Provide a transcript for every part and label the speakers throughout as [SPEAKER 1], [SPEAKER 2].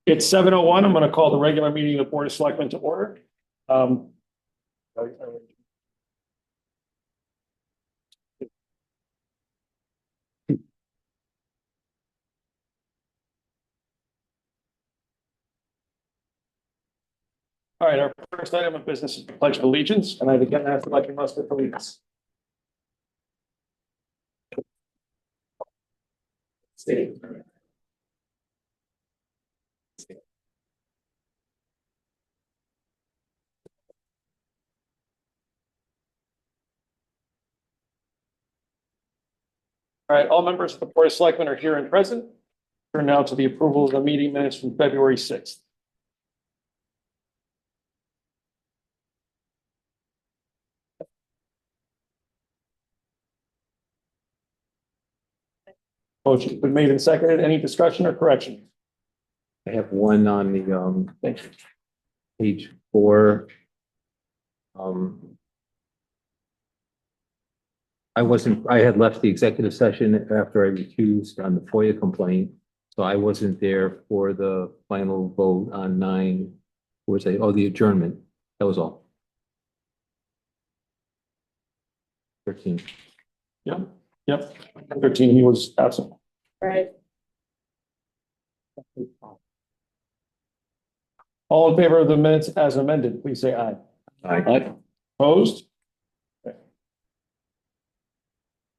[SPEAKER 1] It's 7:01. I'm going to call the regular meeting of the Board of Selectmen to order. Um, All right, our first item of business is the Pledge of Allegiance, and I again have to like you must with allegiance. State. All right, all members of the Board of Selectmen are here and present. Turn now to the approval of the meeting minutes from February 6th. Motion's been made and seconded. Any discussion or correction?
[SPEAKER 2] I have one on the
[SPEAKER 1] Thank you.
[SPEAKER 2] page 4. I had left the executive session after I recused on the FOIA complaint. So I wasn't there for the final vote on 9, the adjournment. That was all. 13.
[SPEAKER 1] Yep. 13, he was absent.
[SPEAKER 3] Right.
[SPEAKER 1] All in favor of the minutes as amended, please say aye.
[SPEAKER 2] Aye.
[SPEAKER 1] Opposed? Okay.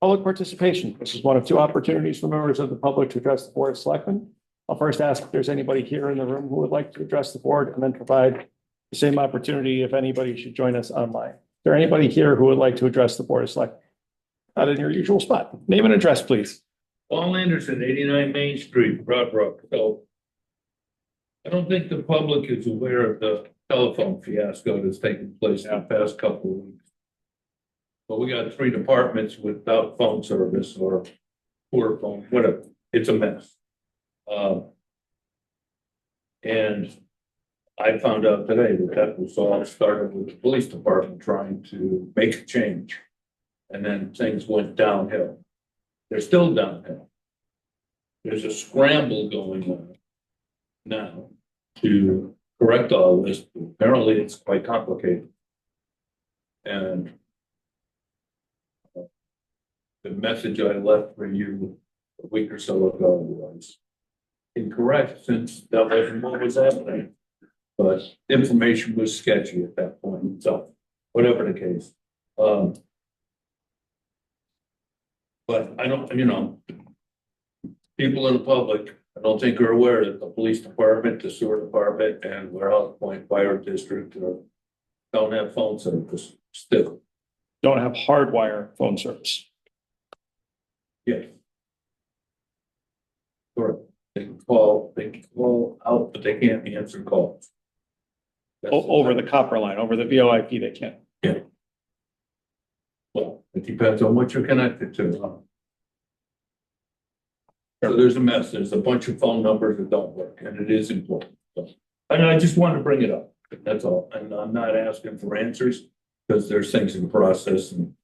[SPEAKER 1] Public participation. This is one of 2 opportunities for members of the public to address the Board of Selectmen. I'll first ask if there's anybody here in the room who would like to address the board, and then provide the same opportunity if anybody should join us online. Is there anybody here who would like to address the Board of Selectmen? Not in your usual spot. Name and address, please.
[SPEAKER 4] Paul Anderson, 89 Main Street, Broadbrook. So I don't think the public is aware of the telephone fiasco that's taken place in the past couple of weeks. But we got 3 departments without phone service or poor phone, whatever. It's a mess. And I found out today that was all started with the police department trying to make a change. And then things went downhill. They're still downhill. There's a scramble going on now to correct all this. Apparently, it's quite complicated. And the message I left for you a week or so ago was incorrect, since that wasn't what was happening. But information was sketchy at that point. So whatever the case. But I don't, people in the public, I don't think are aware that the police department, the sewer department, and Warehouse Point Fire District don't have phone service still.
[SPEAKER 1] Don't have hardwire phone service.
[SPEAKER 4] Yes. Correct. They can call out, but they can't answer calls.
[SPEAKER 1] Over the copper line, over the VoIP, they can't.
[SPEAKER 4] Yeah. Well, it depends on what you're connected to. So there's a mess. There's a bunch of phone numbers that don't work, and it is important. So, and I just wanted to bring it up. That's all. And I'm not asking for answers, because there's things in process, and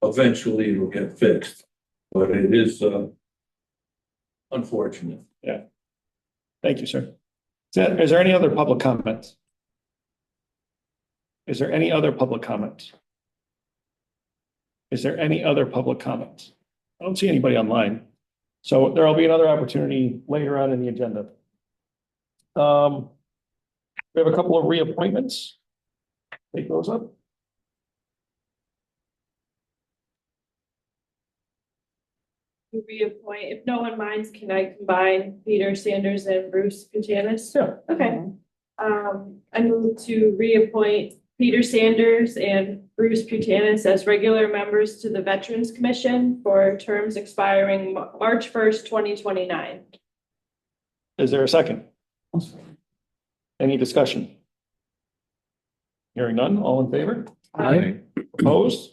[SPEAKER 4] eventually it'll get fixed. But it is unfortunate.
[SPEAKER 1] Yeah. Thank you, sir. Is there any other public comments? Is there any other public comment? Is there any other public comment? I don't see anybody online. So there will be another opportunity later on in the agenda. We have a couple of reappointments. Take those up.
[SPEAKER 3] Reappoint, if no one minds, can I combine Peter Sanders and Bruce Putanis?
[SPEAKER 1] Yeah.
[SPEAKER 3] Okay. I move to reappoint Peter Sanders and Bruce Putanis as regular members to the Veterans Commission for terms expiring March 1st, 2029.
[SPEAKER 1] Is there a second? Any discussion? Hearing none, all in favor?
[SPEAKER 2] Aye.
[SPEAKER 1] Opposed?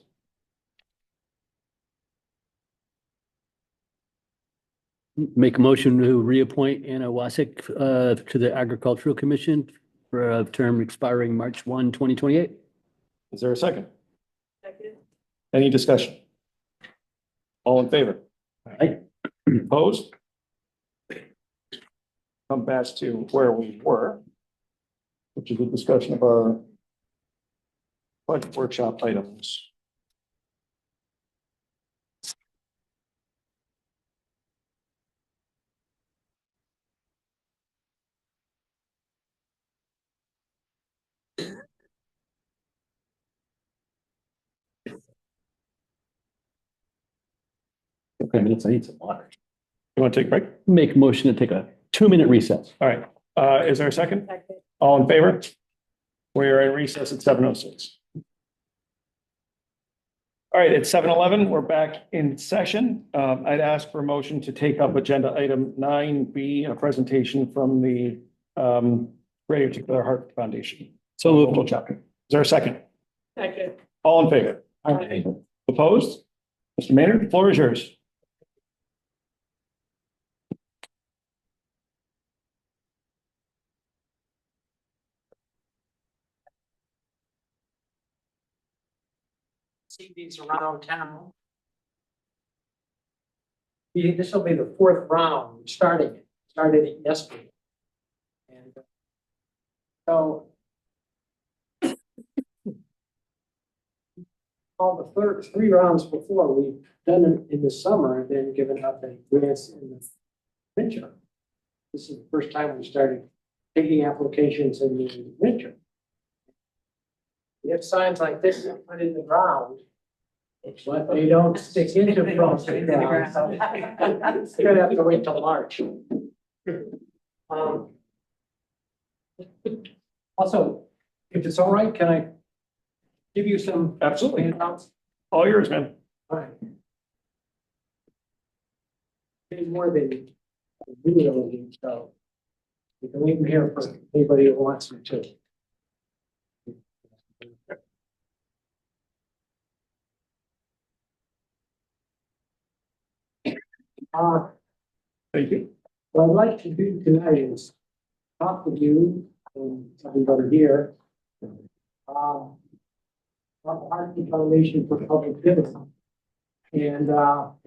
[SPEAKER 5] Make a motion to reappoint Anna Wasik to the Agricultural Commission for a term expiring March 1, 2028.
[SPEAKER 1] Is there a second?
[SPEAKER 3] Second.
[SPEAKER 1] Any discussion? All in favor?
[SPEAKER 5] Aye.
[SPEAKER 1] Opposed? come back to where we were, which is a discussion of our budget workshop items.
[SPEAKER 5] Okay, minutes, I need some water.
[SPEAKER 1] You want to take a break?
[SPEAKER 5] Make a motion to take a 2-minute recess.
[SPEAKER 1] All right. Is there a second? All in favor? We are in recess at 7:06. All right, it's 7:11. We're back in session. I'd ask for a motion to take up agenda item 9B, a presentation from the Greater Particular Heart Foundation.
[SPEAKER 5] So moved.
[SPEAKER 1] Is there a second?
[SPEAKER 3] Second.
[SPEAKER 1] All in favor?
[SPEAKER 3] Aye.
[SPEAKER 1] Opposed? Mr. Maynard, the floor is yours.
[SPEAKER 6] See these around town. This will be the 4th round, started it yesterday. And so all the 3 rounds before, we've done it in the summer and then given out the grants in the winter. This is the first time we started taking applications in the winter. We have signs like this that put in the ground, but they don't stick into the ground. So you're gonna have to wait till March. Also, if it's all right, can I give you some
[SPEAKER 1] Absolutely.
[SPEAKER 6] handouts?
[SPEAKER 1] All yours, man.
[SPEAKER 6] All right. Any more than video, so you can leave them here for anybody who wants them to.
[SPEAKER 1] Thank you.
[SPEAKER 6] What I'd like to do tonight is talk with you and everybody here. About the Hartford Foundation for Public Giving. And how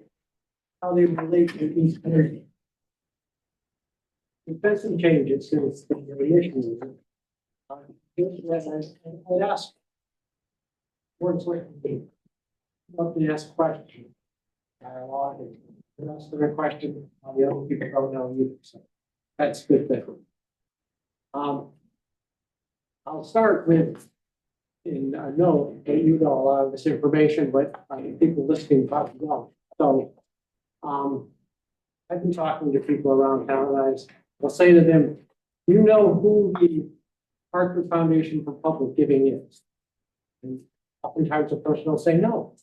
[SPEAKER 6] they relate to East Energy. There's been some changes since the initial. I'd ask. Words like me. Love to ask questions. Dialogue and ask them a question. The other people don't know either. So that's a good thing. I'll start with. And I know that you know a lot of this information, but people listening probably don't. So, I've been talking to people around town, and I'll say to them, you know who the Hartford Foundation for Public Giving is? And oftentimes a person will say no.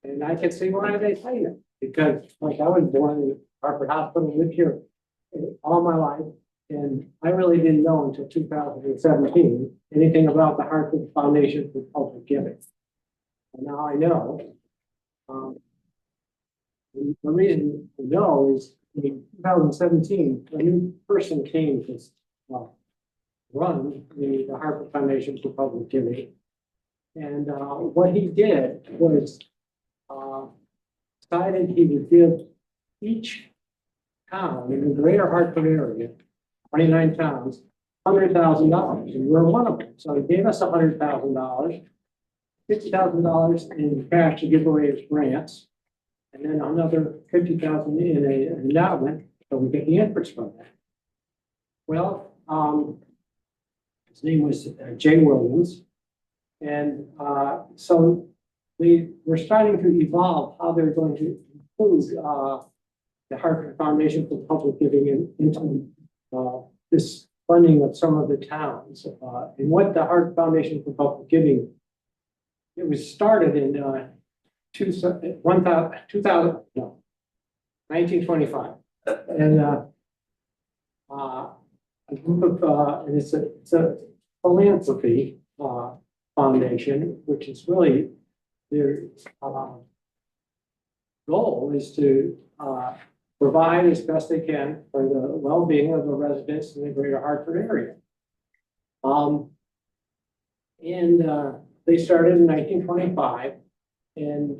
[SPEAKER 6] And I can say, why do they say that? Because like I was born in Hartford Hospital, lived here all my life. And I really didn't know until 2017 anything about the Hartford Foundation for Public Giving. And now I know. The reason to know is in 2017, a new person came to run the Hartford Foundation for Public Giving. And what he did was decided he would give each town in the greater Hartford area, 29 towns, $100,000, and we're one of them. So he gave us $100,000, $50,000 in cash to give away as grants, and then another $50,000 in an endowment, so we get the interest from that. Well, his name was Jay Williams, and so we're starting to evolve how they're going to include the Hartford Foundation for Public Giving into this funding of some of the towns. And what the Hartford Foundation for Public Giving, it was started in 1925. And a group of, and it's a philanthropy foundation, which is really their goal is to provide as best they can for the well-being of the residents in the greater Hartford area. They started in 1925, and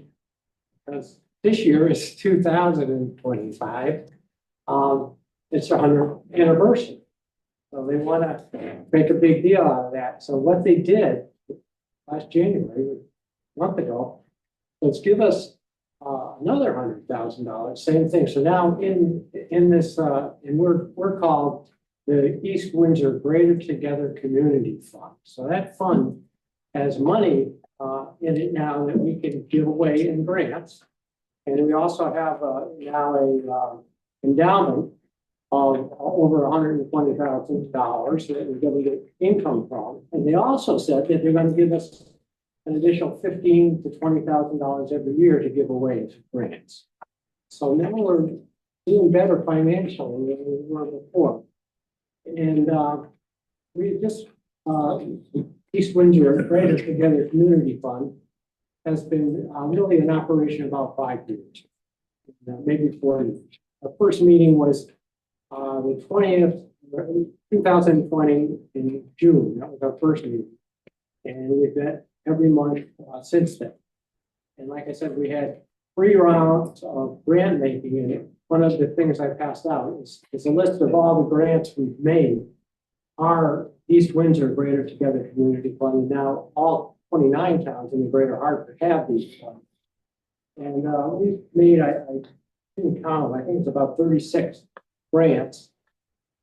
[SPEAKER 6] because this year is 2025, it's their 100th anniversary. So they want to make a big deal out of that. So what they did last January, a month ago, was give us another $100,000, same thing. So now in this, and we're called the East Windsor Greater Together Community Fund. So that fund has money in it now that we can give away in grants. And we also have now a endowment of over $120,000 that we're going to get income from. And they also said that they're going to give us an additional $15,000 to $20,000 every year to give away as grants. So now we're doing better financially than we were before. And we just, East Windsor Greater Together Community Fund has been really in operation about 5 years, maybe 4 years. Our first meeting was the 20th, 2020 in June. That was our first meeting. And we've met every month since then. And like I said, we had 3 rounds of grant making, and one of the things I passed out is a list of all the grants we've made. Our East Windsor Greater Together Community Fund, and now all 29 towns in the Greater Hartford have these funds. And we've made, I didn't count, I think it's about 36 grants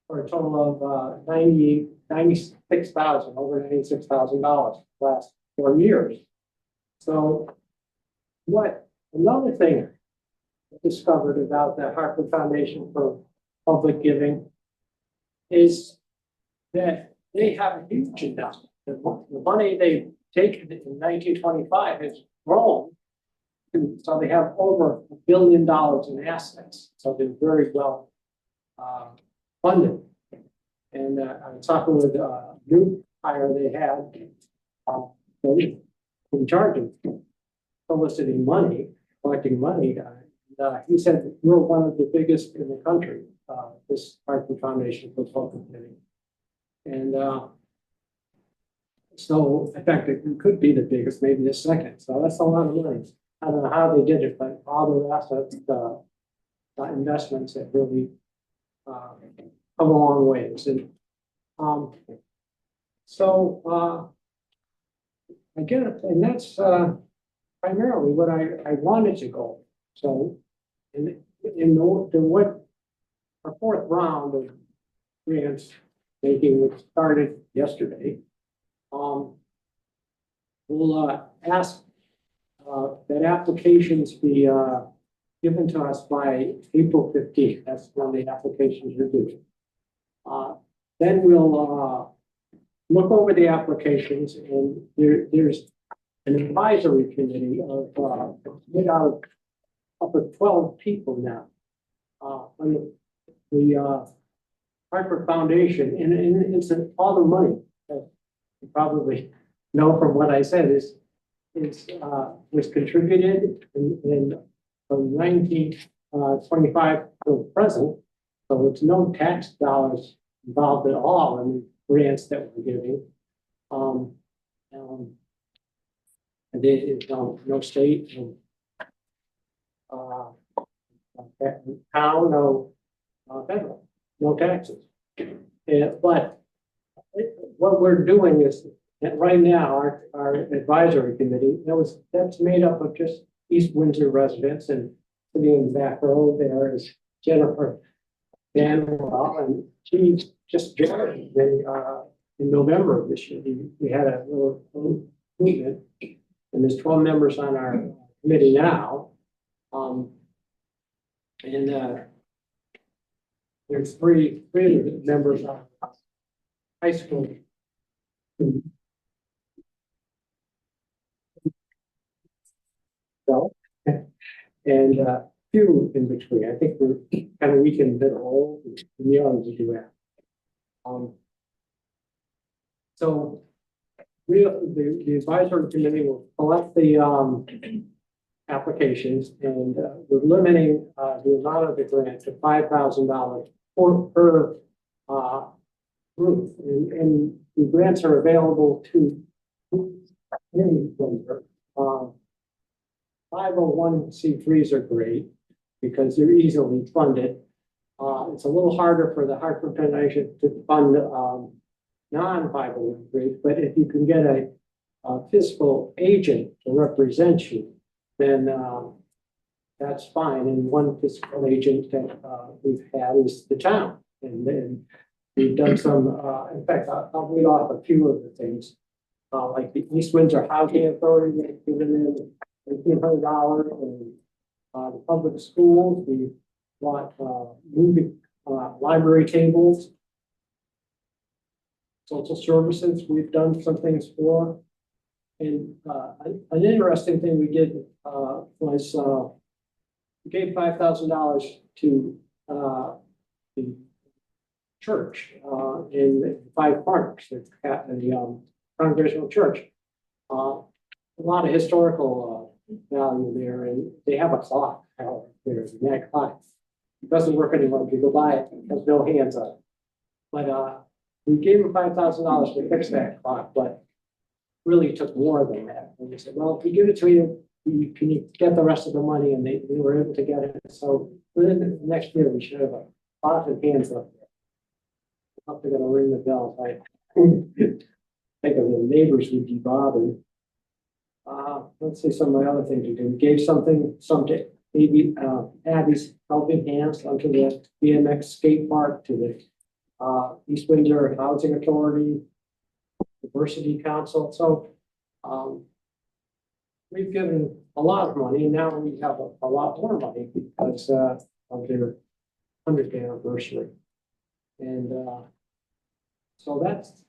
[SPEAKER 6] for a total of $96,000, over $96,000 last 4 years. So another thing I discovered about the Hartford Foundation for Public Giving is that they have a huge investment. The money they've taken in 1925 has grown. So they have over $1 billion in assets. So they're very well funded. And I was talking with a new hire they had in charge of soliciting money, collecting money. He said we're one of the biggest in the country, this Hartford Foundation for Public Giving. And so, in fact, it could be the biggest, maybe the second. So that's a lot of money. I don't know how they did it, but all their assets, investments have really come a long ways. And I get it, and that's primarily what I wanted to go. So, in what our 4th round of grants making, which started yesterday, we'll ask that applications be given to us by April 15th. That's when the applications are due. Then we'll look over the applications, and there's an advisory committee of made out of 12 people now. On the Hartford Foundation, and it's all the money that you probably know from what I said was contributed in from 1925 to present. So it's no tax dollars involved at all in the grants that we're giving. And no state, no town, no federal, no taxes. But what we're doing is that right now our advisory committee that's made up of just East Windsor residents, and sitting in the back row there is Jennifer Danwell, and she just joined in November of this year. We had a little meeting, and there's 12 members on our committee now. There's three members on high school. So, and few in between. I think we're kind of weak in the middle, and the others do that. So the advisory committee will collect the applications, and we're limiting the amount of the grant to $5,000 per group, and the grants are available to any member. 501c3s are great because they're easily funded. It's a little harder for the Hartford Foundation to fund, non-501(c)(3), but if you can get a fiscal agent to represent you, then, that's fine. And one fiscal agent that, we've had is the town. And then we've done some, in fact, I'll read off a few of the things. Like the East Windsor Housing Authority, they've given in $1,800, and the public schools, we bought moving library tables. Social services, we've done some things for. And an interesting thing we did was we gave $5,000 to the church in Five Corners, the Congregational Church. A lot of historical value there, and they have a clock out there, that clock. It doesn't work anymore. If you go by it, it has no hands on it. But we gave them $5,000 to fix that clock, but really took more than that. And we said, well, if we give it to you, can you get the rest of the money? And they were able to get it. So within the next year, we should have a lot of hands up there. I'm not gonna ring the bell. I think of the neighbors would be bothered. Let's see some of my other things we did. We gave some to Abby's Helping Hands, onto the BMX skate park, to the East Windsor Housing Authority, Diversity Council. So we've given a lot of money, and now we have a lot more money because of their 100th anniversary. And so that's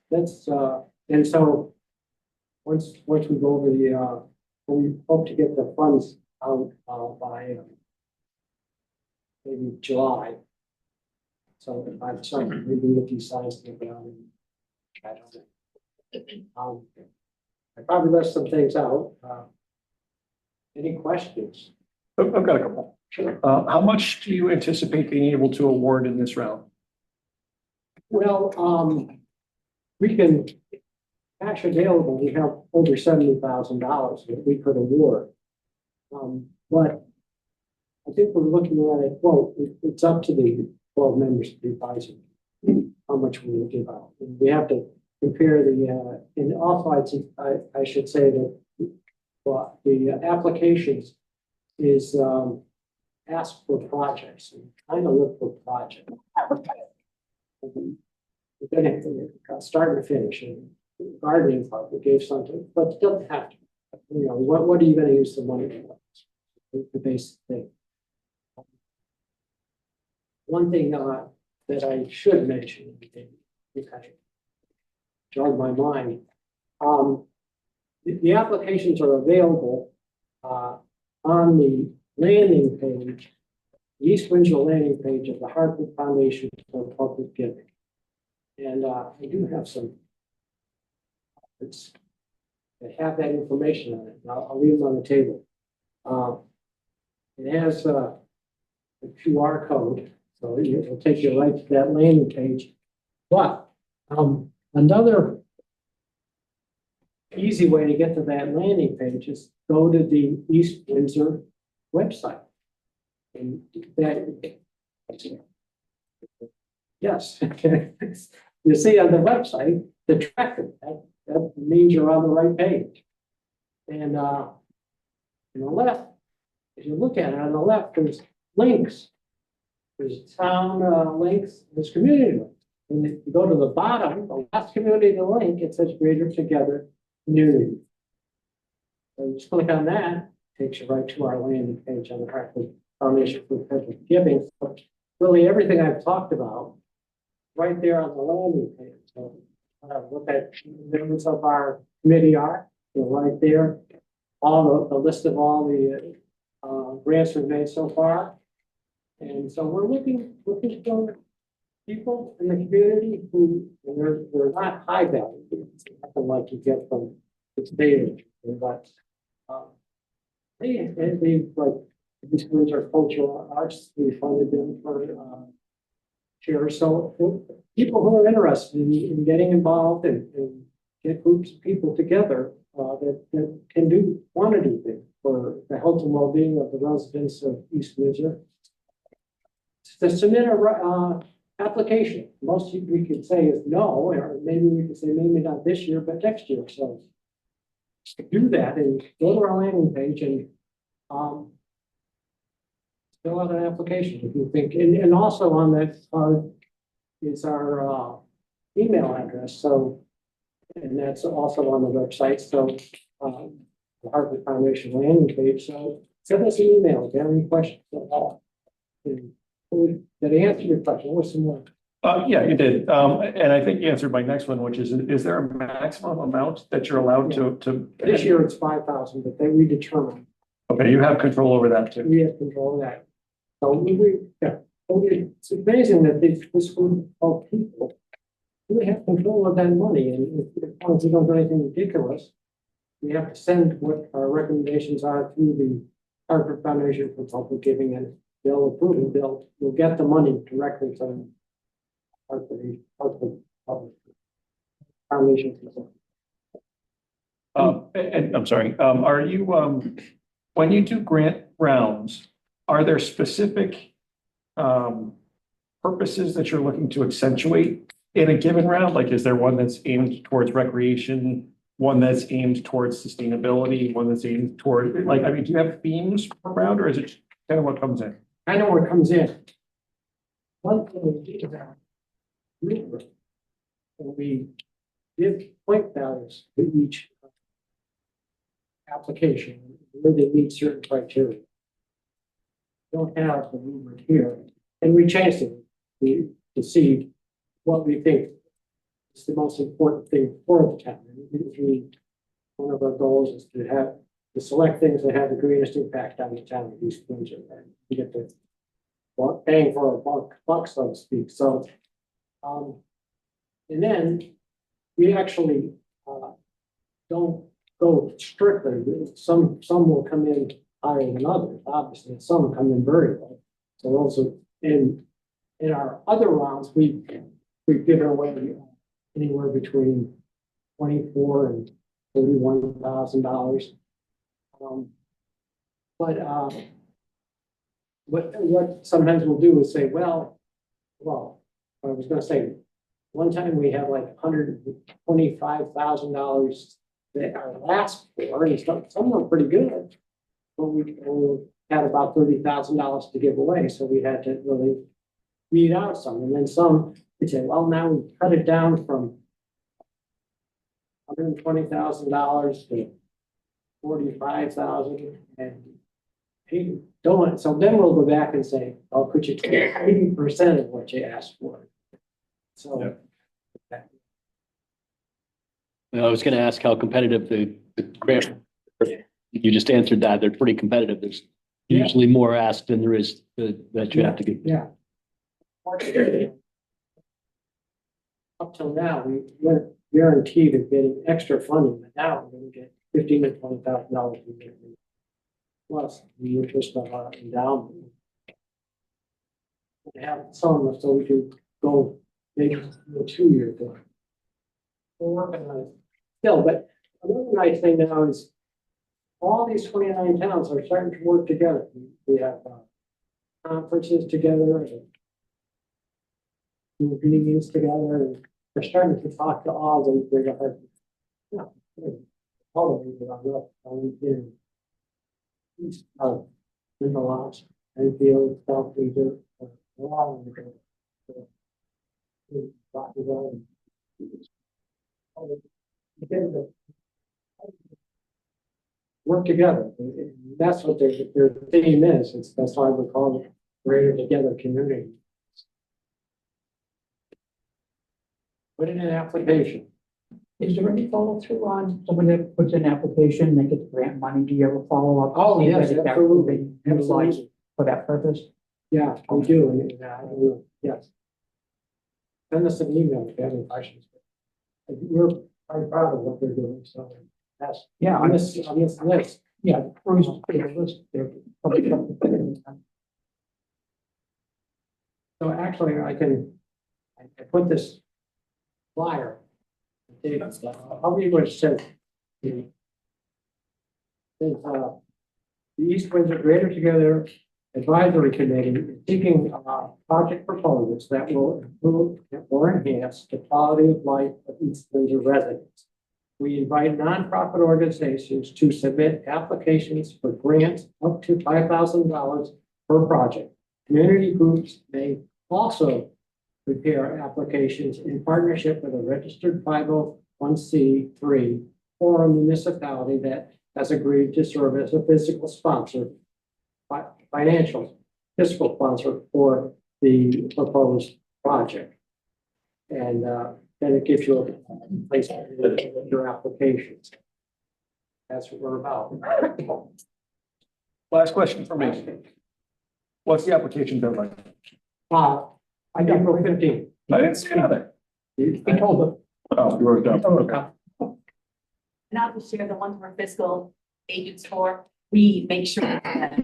[SPEAKER 6] and so once we go over the we hope to get the funds out by maybe July. So by the summer, maybe with these signs to the ground. I don't know. I probably left some things out. Any questions?
[SPEAKER 1] I've got a couple.
[SPEAKER 6] Sure.
[SPEAKER 1] How much do you anticipate being able to award in this round?
[SPEAKER 6] Well, we can, cash available, we have over $70,000 that we could award. But I think we're looking at it, well, it's up to the 12 members of the advisory, how much we will give out. And we have to compare the, and also I should say that the applications is ask for projects, and kind of look for projects. We're gonna have to start and finish, and gardening club, we gave something, but it doesn't have to. You know, what are you gonna use the money for? The basic thing. One thing that I should mention, okay, jogged my mind. The applications are available on the landing page, the East Windsor landing page of the Hartford Foundation for Public Giving. And I do have some that have that information on it. I'll leave them on the table. It has a QR code, so it'll take you right to that landing page. But another easy way to get to that landing page is go to the East Windsor website. And that, yes, you see on the website, the tracker, that means you're on the right page. And on the left, if you look at it on the left, there's links. There's town links, there's community links. And if you go to the bottom, the last community link, it says Greater Together Community. So you just click on that, takes you right to our landing page on the Hartford Foundation for Public Giving. So really everything I've talked about, right there on the landing page. So look at the members of our committee are, right there. All the list of all the grants we've made so far. And so we're looking for people in the community who they're not high value, nothing like you get from the state, but they like these schools are cultural arts. We funded them for shares. So people who are interested in getting involved and get groups of people together that can want to do things for the health and well-being of the residents of East Windsor. to submit a, application. Most we could say is no, or maybe we could say maybe not this year, but next year, so. Do that and go to our landing page and, fill out an application if you think, and also on that card is our, email address, so. And that's also on the website, so, the Harvard Foundation landing page, so send us an email if you have any questions at all. And did I answer your question? What's some more?
[SPEAKER 1] Yeah, you did. And I think you answered my next one, which is there a maximum amount that you're allowed to?
[SPEAKER 6] This year it's 5,000, but then we determine,
[SPEAKER 1] Okay, you have control over that too.
[SPEAKER 6] we have control of that. So yeah, it's amazing that this group of people really have control of that money, and if once we don't do anything ridiculous, we have to send what our recommendations are to the Harvard Foundation for Public Giving, and they'll approve it. We'll get the money directly to the Harvard Public Foundation.
[SPEAKER 1] And I'm sorry, are you, when you do grant rounds, are there specific purposes that you're looking to accentuate in a given round? Like, is there one that's aimed towards recreation, one that's aimed towards sustainability, one that's aimed toward, like, I mean, do you have themes per round, or is it kind of what comes in?
[SPEAKER 6] I know what comes in. One thing we do is that we give point values to each application where they meet certain criteria. Don't have the rubric here, and we changed it to see what we think is the most important thing for the town. One of our goals is to select things that have the greatest impact on the town of East Windsor, and we get the bang for a buck, so to speak. So, and then we actually don't go strictly. Some will come in higher than others, obviously, and some come in very low. So those are in our other rounds, we've given away anywhere between $24,000 and $31,000. What sometimes we'll do is say, well, I was going to say, one time we had like $125,000 that are last for, and some of them are pretty good, but we had about $30,000 to give away, so we had to really weed out some, and then some we say, well, now we cut it down from $120,000 to $45,000, and don't. So then we'll go back and say, oh, could you take 80% of what you asked for? So.
[SPEAKER 1] Yeah.
[SPEAKER 5] I was gonna ask how competitive the grant. You just answered that. They're pretty competitive. There's usually more asked than there is that you have to get.
[SPEAKER 6] Yeah. Up till now, we weren't guaranteed of getting extra funding, but now we're going to get $15,000 to $20,000 plus the interest of our endowment. We have some, so we can go maybe a 2-year thing. We're working on it still, but another nice thing now is all these 29 towns are starting to work together. We have conferences together, and meetings together, and we're starting to talk to all these big, all of them are in the lots and field stuff we do. A lot of them work together. That's what their theme is. That's why we call it Greater Together Community. Put in an application.
[SPEAKER 7] Is there any follow through on someone that puts in an application, they get grant money? Do you ever follow up?
[SPEAKER 6] Oh,
[SPEAKER 7] See
[SPEAKER 6] yes,
[SPEAKER 7] that it's
[SPEAKER 6] absolutely.
[SPEAKER 7] actually been utilized for that purpose?
[SPEAKER 6] Yeah, we do. And, yes. Send us an email if you have any questions. We're very proud of what they're doing. So that's
[SPEAKER 7] Yeah,
[SPEAKER 6] on this list.
[SPEAKER 7] yeah, Bruce paid a list there.
[SPEAKER 6] So actually, I put this flyer. I'll read what it says. It says, the East Windsor Greater Together Advisory Committee is seeking project proposals that will improve or enhance the quality of life of East Windsor residents. We invite nonprofit organizations to submit applications for grants up to $5,000 per project. Community groups may also prepare applications in partnership with a registered 501c3 or a municipality that has agreed to serve as a physical sponsor, financial fiscal sponsor for the proposed project. And then it gives you a place to do your applications. That's what we're about.
[SPEAKER 1] Last question for me. What's the application deadline?
[SPEAKER 6] I got April 15th.
[SPEAKER 1] I didn't see another.
[SPEAKER 6] He told them.
[SPEAKER 1] Oh, you wrote it down. Okay.
[SPEAKER 8] And I'll just share the ones we're fiscal agents for. We make sure that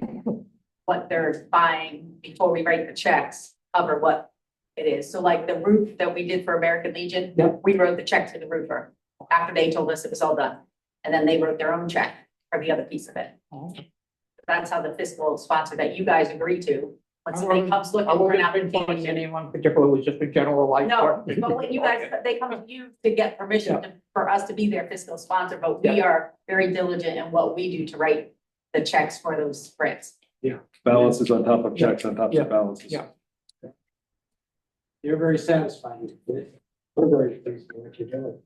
[SPEAKER 8] what they're buying before we write the checks cover what it is. So like the roof that we did for American Legion,
[SPEAKER 6] Yep.
[SPEAKER 8] we wrote the check to the roofer after they told us it was all done. And then they wrote their own check for the other piece of it. That's how the fiscal sponsor that you guys agree to, when somebody comes looking
[SPEAKER 7] I
[SPEAKER 8] for an
[SPEAKER 7] wasn't pinpointing
[SPEAKER 8] application.
[SPEAKER 7] anyone particular, it was just a general like.
[SPEAKER 8] No, but when you guys, they come to you to get permission for us to be their fiscal sponsor, but we are very diligent in what we do to write the checks for those grants.
[SPEAKER 1] Balances on top of checks on top of balances.
[SPEAKER 6] Yeah. You're very satisfied with it. We're very pleased with what you're doing.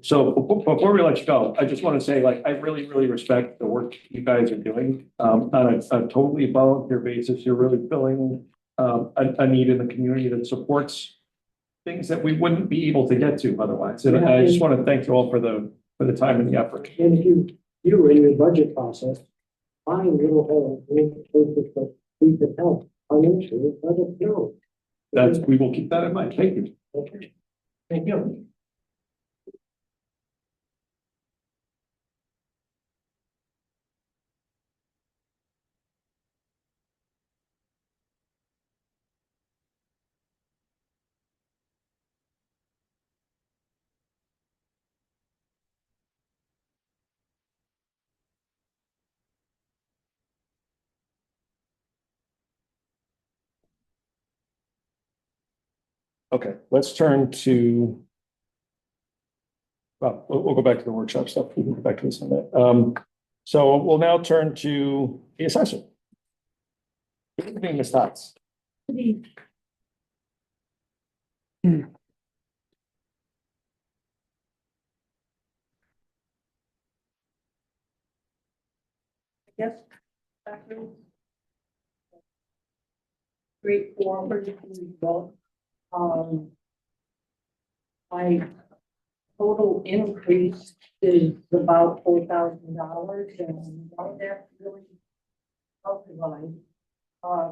[SPEAKER 1] So before we let you go, I just want to say, like, I really, really respect the work you guys are doing. On a totally volunteer basis, you're really filling a need in the community that supports things that we wouldn't be able to get to otherwise. And I just want to thank you all for the time and the effort.
[SPEAKER 6] And if you in your budget process, find little holes, places that we can help financially, let us know.
[SPEAKER 1] We will keep that in mind. Thank you.
[SPEAKER 6] Okay. Thank you.
[SPEAKER 1] Okay, let's turn to. Well, we'll go back to the workshop stuff. We can go back to this in a minute. So we'll now turn to the assessor. Good evening, Ms. Tots.
[SPEAKER 9] Yes. Straightforward. My total increase is about $4,000 and one of that really helped the line.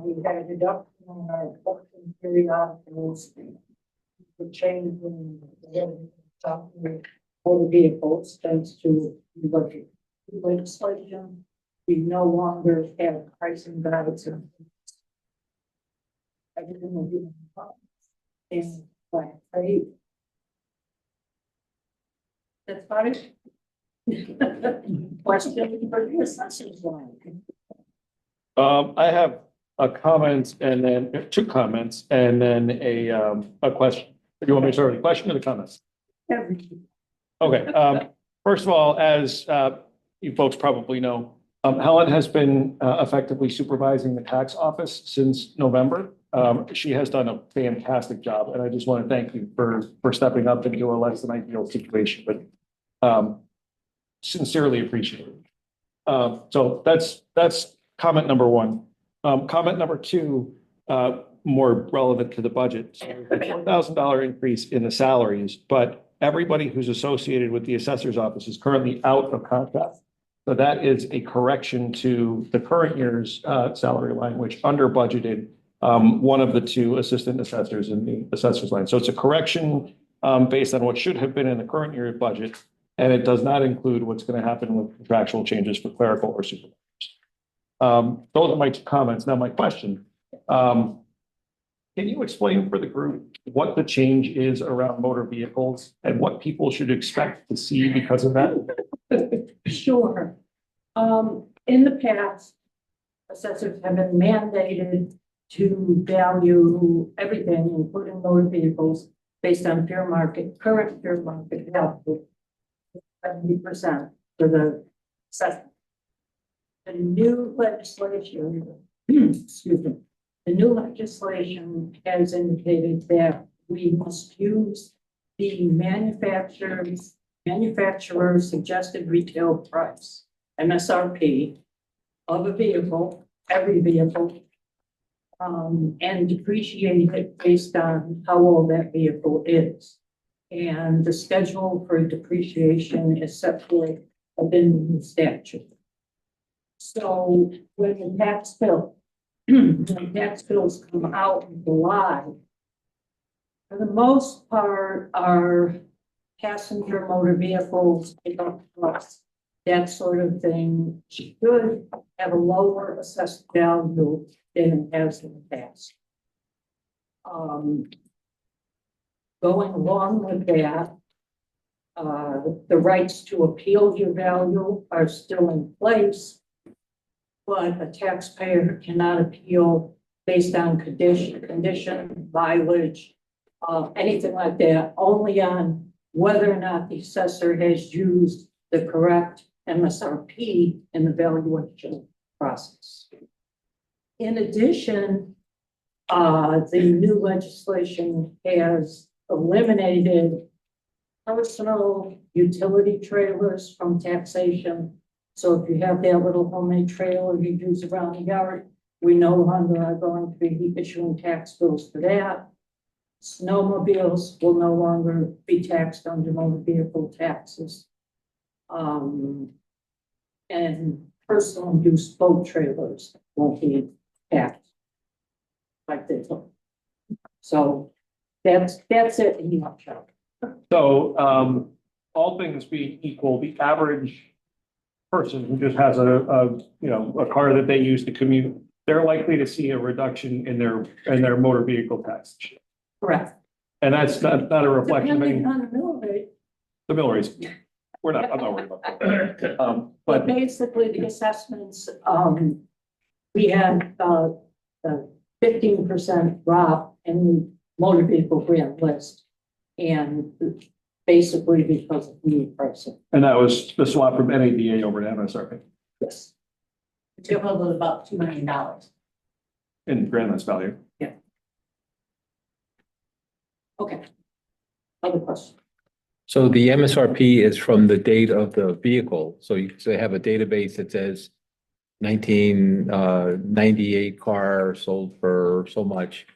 [SPEAKER 9] We had a deduction on our books and periodicals. The change in the motor vehicles thanks to the budget legislation. We no longer have pricing guides and everything will be in black trade. That's about it. Question for the assessors line.
[SPEAKER 1] I have a comment and then two comments and then a question. Do you want me to start with the question or the comments?
[SPEAKER 9] Everything.
[SPEAKER 1] Okay. First of all, as you folks probably know, Helen has been effectively supervising the tax office since November. She has done a fantastic job, and I just want to thank you for stepping up into a less than ideal situation, but sincerely appreciate it. So that's comment number one. Comment number two, more relevant to the budget. So $1,000 increase in the salaries, but everybody who's associated with the assessor's office is currently out of contract. So that is a correction to the current year's salary line, which under budgeted one of the two assistant assessors in the assessor's line. So it's a correction based on what should have been in the current year's budget, and it does not include what's going to happen with contractual changes for clerical or supervisors. Those are my two comments. Now, my question, can you explain for the group what the change is around motor vehicles and what people should expect to see because of that?
[SPEAKER 9] Sure. In the past, assessors have been mandated to value everything, including motor vehicles, based on current fair market value. 70% for the assessment. The new legislation, excuse me, the new legislation has indicated that we must use the manufacturer's suggested retail price, MSRP, of a vehicle, every vehicle, and depreciate it based on how old that vehicle is. And the schedule for depreciation is set forth within the statute. So when the tax bill, when tax bills come out in July, for the most part, our passenger motor vehicles, pickup trucks, that sort of thing should have a lower assessed value than it has in the past. Going along with that, the rights to appeal your value are still in place, but a taxpayer cannot appeal based on condition, mileage, anything like that, only on whether or not the assessor has used the correct MSRP in the valuation process. In addition, the new legislation has eliminated personal utility trailers from taxation. So if you have that little homemade trailer you use around the yard, we no longer are going to be issuing tax bills for that. Snowmobiles will no longer be taxed under motor vehicle taxes. And personal use boat trailers won't be taxed like they do. So that's it in a nutshell.
[SPEAKER 1] So, all things being equal, the average person who just has a car that they use to commute, they're likely to see a reduction in their motor vehicle tax.
[SPEAKER 9] Correct.
[SPEAKER 1] And that's not a reflection of
[SPEAKER 9] Depending
[SPEAKER 1] any,
[SPEAKER 9] on the mill rate,
[SPEAKER 1] the mill rates. I'm not worried about that.
[SPEAKER 9] but
[SPEAKER 1] But
[SPEAKER 9] basically the assessments, we had a 15% drop in the motor vehicle grant list. And basically because of new pricing.
[SPEAKER 1] and that was the swap from NADA over to MSRP
[SPEAKER 9] Yes.
[SPEAKER 8] Which equals about $2 million.
[SPEAKER 1] in grand list value.
[SPEAKER 9] Okay. Other question?
[SPEAKER 2] So the MSRP is from the date of the vehicle. So they have a database that says 1998 car sold for so much.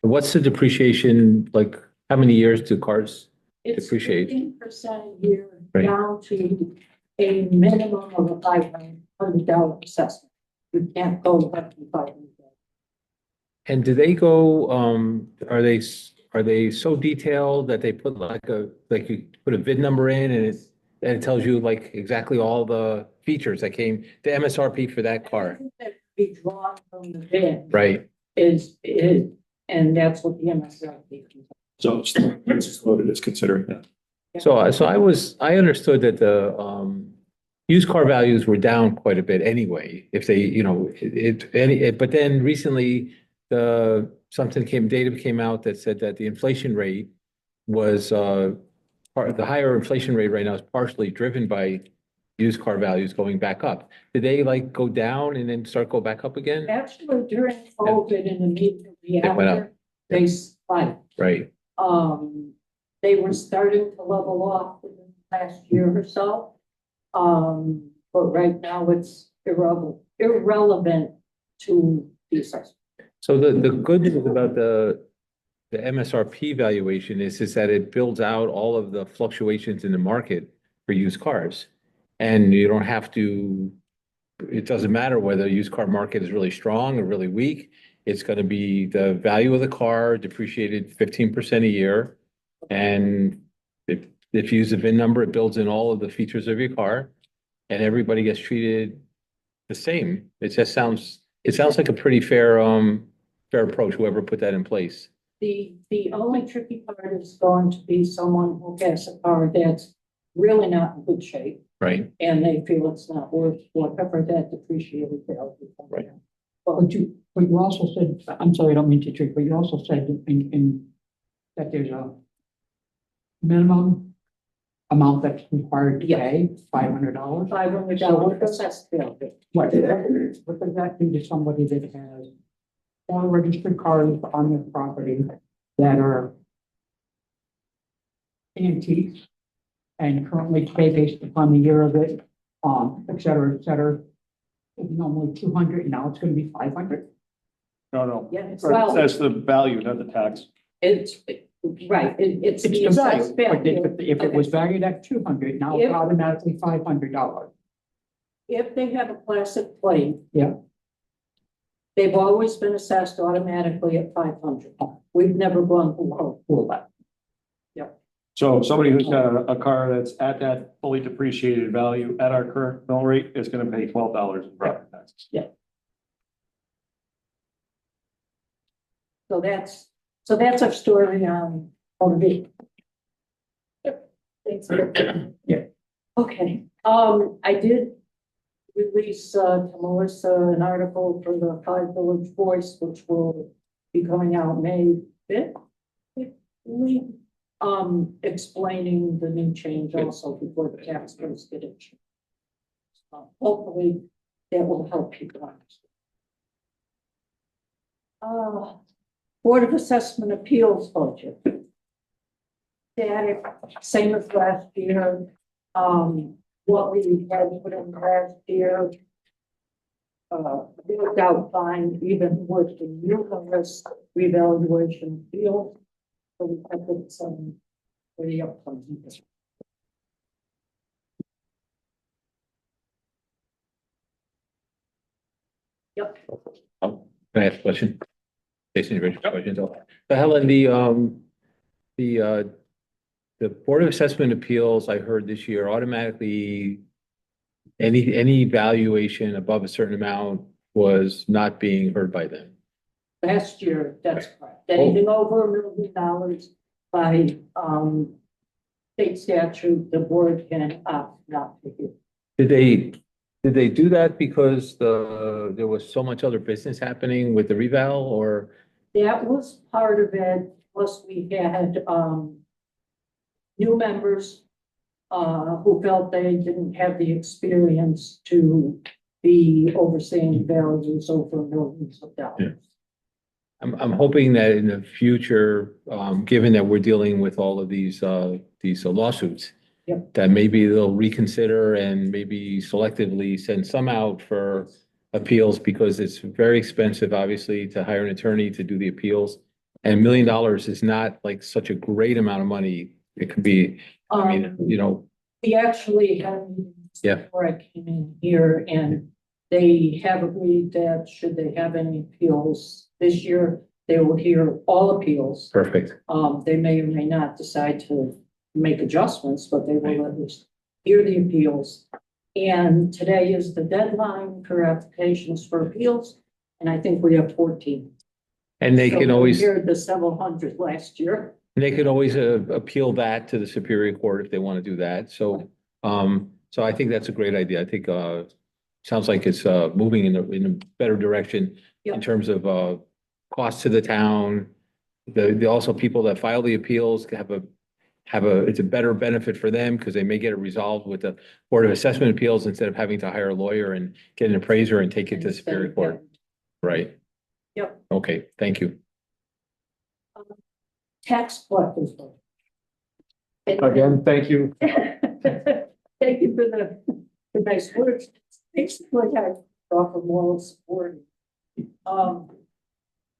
[SPEAKER 2] What's the depreciation, like how many years do cars
[SPEAKER 9] It's
[SPEAKER 2] depreciate?
[SPEAKER 9] 15% a year
[SPEAKER 2] Right.
[SPEAKER 9] down to a minimum of a $500 assessment. You can't go less than $500.
[SPEAKER 2] And do they go, are they so detailed that they put like you put a VIN number in and it tells you like exactly all the features that came, the MSRP for that car,
[SPEAKER 9] Everything that be drawn from the bid
[SPEAKER 2] right?
[SPEAKER 9] and that's what the MSRP is.
[SPEAKER 1] So it's exploded is considering that.
[SPEAKER 2] So I understood that the used car values were down quite a bit anyway. If they, but then recently data came out that said that the inflation rate was the higher inflation rate right now is partially driven by used car values going back up. Did they like go down and then go back up again?
[SPEAKER 9] Actually, during COVID and immediately
[SPEAKER 2] It went up.
[SPEAKER 9] after, they spiked.
[SPEAKER 2] Right.
[SPEAKER 9] They were starting to level off in the last year or so. But right now it's irrelevant to the assessment.
[SPEAKER 2] So the good news about the MSRP valuation is that it builds out all of the fluctuations in the market for used cars. And you don't have to, it doesn't matter whether the used car market is really strong or really weak. It's going to be the value of the car depreciated 15% a year. And if you use the VIN number, it builds in all of the features of your car and everybody gets treated the same. It sounds like a pretty fair approach, whoever put that in place.
[SPEAKER 9] The only tricky part is going to be someone who has a car that's really not in good shape.
[SPEAKER 2] Right.
[SPEAKER 9] And they feel it's not worth whatever that depreciated value.
[SPEAKER 2] Right.
[SPEAKER 7] but you also said, I'm sorry, I don't mean to trick, but you also said that there's a minimum amount that's required to
[SPEAKER 9] Yes.
[SPEAKER 7] pay, $500.
[SPEAKER 9] $500 assessed bill.
[SPEAKER 7] What does that do to somebody that has four registered cars on their property that are antiques and currently pay based upon the year of it, et cetera, et cetera? It's normally 200, now it's gonna be 500.
[SPEAKER 1] No.
[SPEAKER 9] Yeah,
[SPEAKER 1] Right, that's the value, not the tax.
[SPEAKER 9] it's, right, it's
[SPEAKER 7] It's
[SPEAKER 9] the
[SPEAKER 7] the value,
[SPEAKER 9] assessed bill.
[SPEAKER 7] but if it was valued at 200, now it's
[SPEAKER 9] If-
[SPEAKER 7] automatically $500.
[SPEAKER 9] If they have a classic plate.
[SPEAKER 7] Yeah.
[SPEAKER 9] They've always been assessed automatically at 500. We've never gone below.
[SPEAKER 7] Cool, that.
[SPEAKER 1] So somebody who's got a car that's at that fully depreciated value at our current mill rate is gonna pay $12 in property taxes.
[SPEAKER 9] So that's our story on motor vehicle. Thanks.
[SPEAKER 7] Yeah.
[SPEAKER 9] Okay, I did release to Melissa an article for the Five Village Voice, which will be coming out May 5th. Explaining the new change also before the tax bills get issued. Hopefully that will help people understand. Board of Assessment Appeals budget. Static, same as last year. What we had put in last year. Worked out fine, even with the numerous revaluation appeals. So we have put some pretty up from here. Yep.
[SPEAKER 2] Can I ask a question? Jason, you ready for questions? So Helen, the Board of Assessment Appeals, I heard this year automatically, any valuation above a certain amount was not being heard by them.
[SPEAKER 9] Last year, that's correct. Anything over $1 million by state statute, the board can opt not to do.
[SPEAKER 2] Did they do that because there was so much other business happening with the reval, or?
[SPEAKER 9] That was part of it, plus we had new members who felt they didn't have the experience to be overseeing values over millions of dollars.
[SPEAKER 2] Yeah. I'm hoping that in the future, given that we're dealing with all of these lawsuits,
[SPEAKER 9] Yep.
[SPEAKER 2] that maybe they'll reconsider and maybe selectively send some out for appeals, because it's very expensive, obviously, to hire an attorney to do the appeals. And $1 million is not like such a great amount of money. It could be, I mean,
[SPEAKER 9] We actually had meetings
[SPEAKER 2] Yeah.
[SPEAKER 9] before I came in here, and they have agreed that should they have any appeals this year, they will hear all appeals.
[SPEAKER 2] perfect.
[SPEAKER 9] They may or may not decide to make adjustments, but they will at least hear the appeals. And today is the deadline for applications for appeals, and I think we have 14.
[SPEAKER 2] And they
[SPEAKER 9] So
[SPEAKER 2] can always,
[SPEAKER 9] compared to several hundred last year.
[SPEAKER 2] appeal that to the Superior Court if they want to do that. So, so I think that's a great idea. I think, sounds like it's, moving in a better direction in
[SPEAKER 9] Yep.
[SPEAKER 2] terms of, costs to the town. The also people that file the appeals it's a better benefit for them because they may get it resolved with the Board of Assessment Appeals instead of having to hire a lawyer and get an appraiser and take it to Superior Court. Right.
[SPEAKER 9] Yep.
[SPEAKER 2] Okay, thank you.
[SPEAKER 9] Tax collectors.
[SPEAKER 1] Again, thank you.
[SPEAKER 9] Thank you for the nice words. Basically, I offer moral support.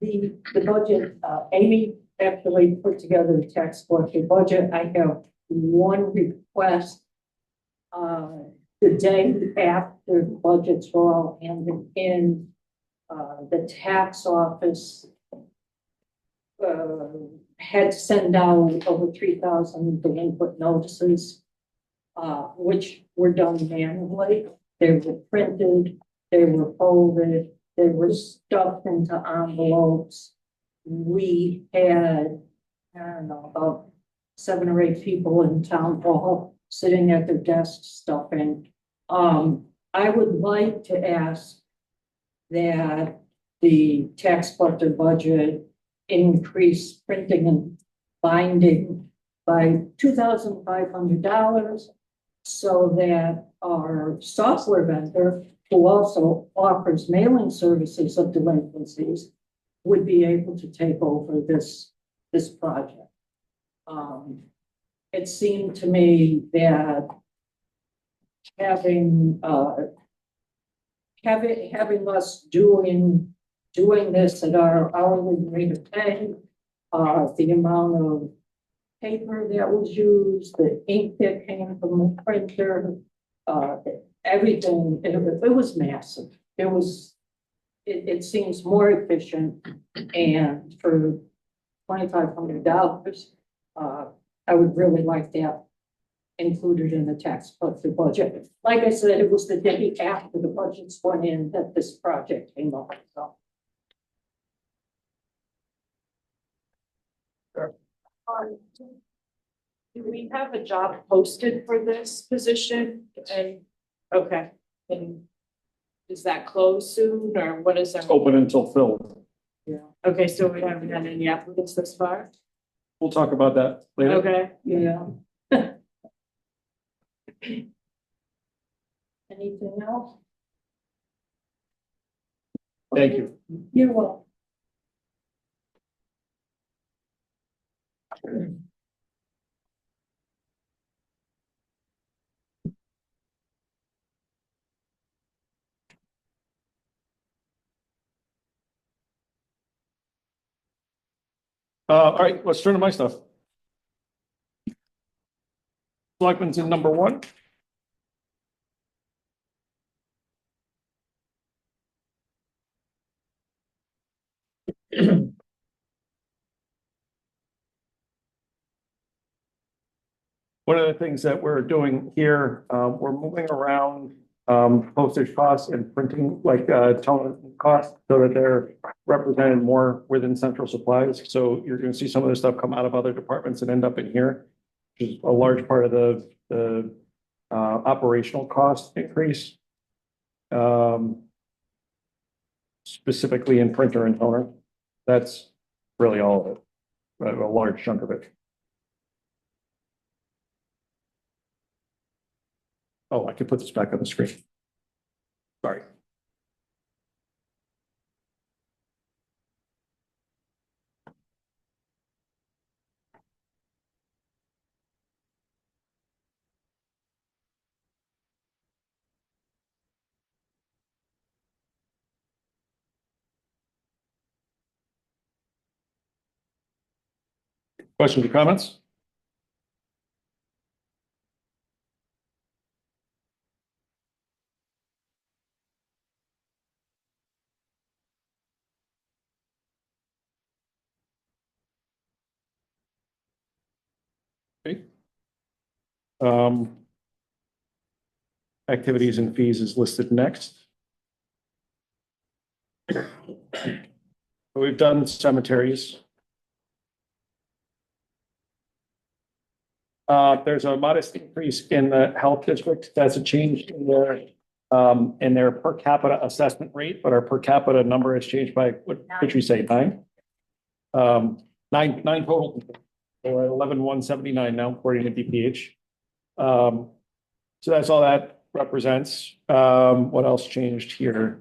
[SPEAKER 9] The budget, Amy actually put together the tax collector budget. I have one request. The day after the budgets were all handed in, the tax office had to send out over 3,000 delinquent notices, which were done manually. They were printed, they were folded, they were stuffed into envelopes. We had, I don't know, about 7 or 8 people in town hall sitting at their desks stuffing. I would like to ask that the tax collector budget increase printing and binding by $2,500 so that our software vendor, who also offers mailing services of delinquencies, would be able to take over this project. It seemed to me that having us doing this at our hourly rate of pay, the amount of paper that was used, the ink that came from the printer, everything, it was massive. It seems more efficient, and for $2,500, I would really like that included in the tax collector budget. Like I said, it was the day after the budgets went in that this project came up, so.
[SPEAKER 3] Do we have a job posted for this position? And, okay, and is that closed soon, or what is that?
[SPEAKER 1] Open until filled.
[SPEAKER 3] Okay, so we haven't had any applicants this far?
[SPEAKER 1] We'll talk about that later.
[SPEAKER 3] Okay.
[SPEAKER 9] Yeah. Anything else?
[SPEAKER 1] Thank you.
[SPEAKER 9] You're welcome.
[SPEAKER 1] All right, let's turn to my stuff. Selectmen's in number one. One of the things that we're doing here, we're moving around postage costs and printing, like tone costs, so that they're represented more within central supplies. So you're going to see some of this stuff come out of other departments and end up in here, which is a large part of the operational cost increase. Specifically in printer and toner. That's really all of it, a large chunk of it. Oh, I can put this back on the screen. Sorry. Questions or comments? Okay. Activities and fees is listed next. We've done cemeteries. There's a modest increase in the health district. That's a change in their per capita assessment rate, but our per capita number has changed by, what did we say, nine? Nine total. We're at 11,179 now, according to DPH. So that's all that represents. What else changed here?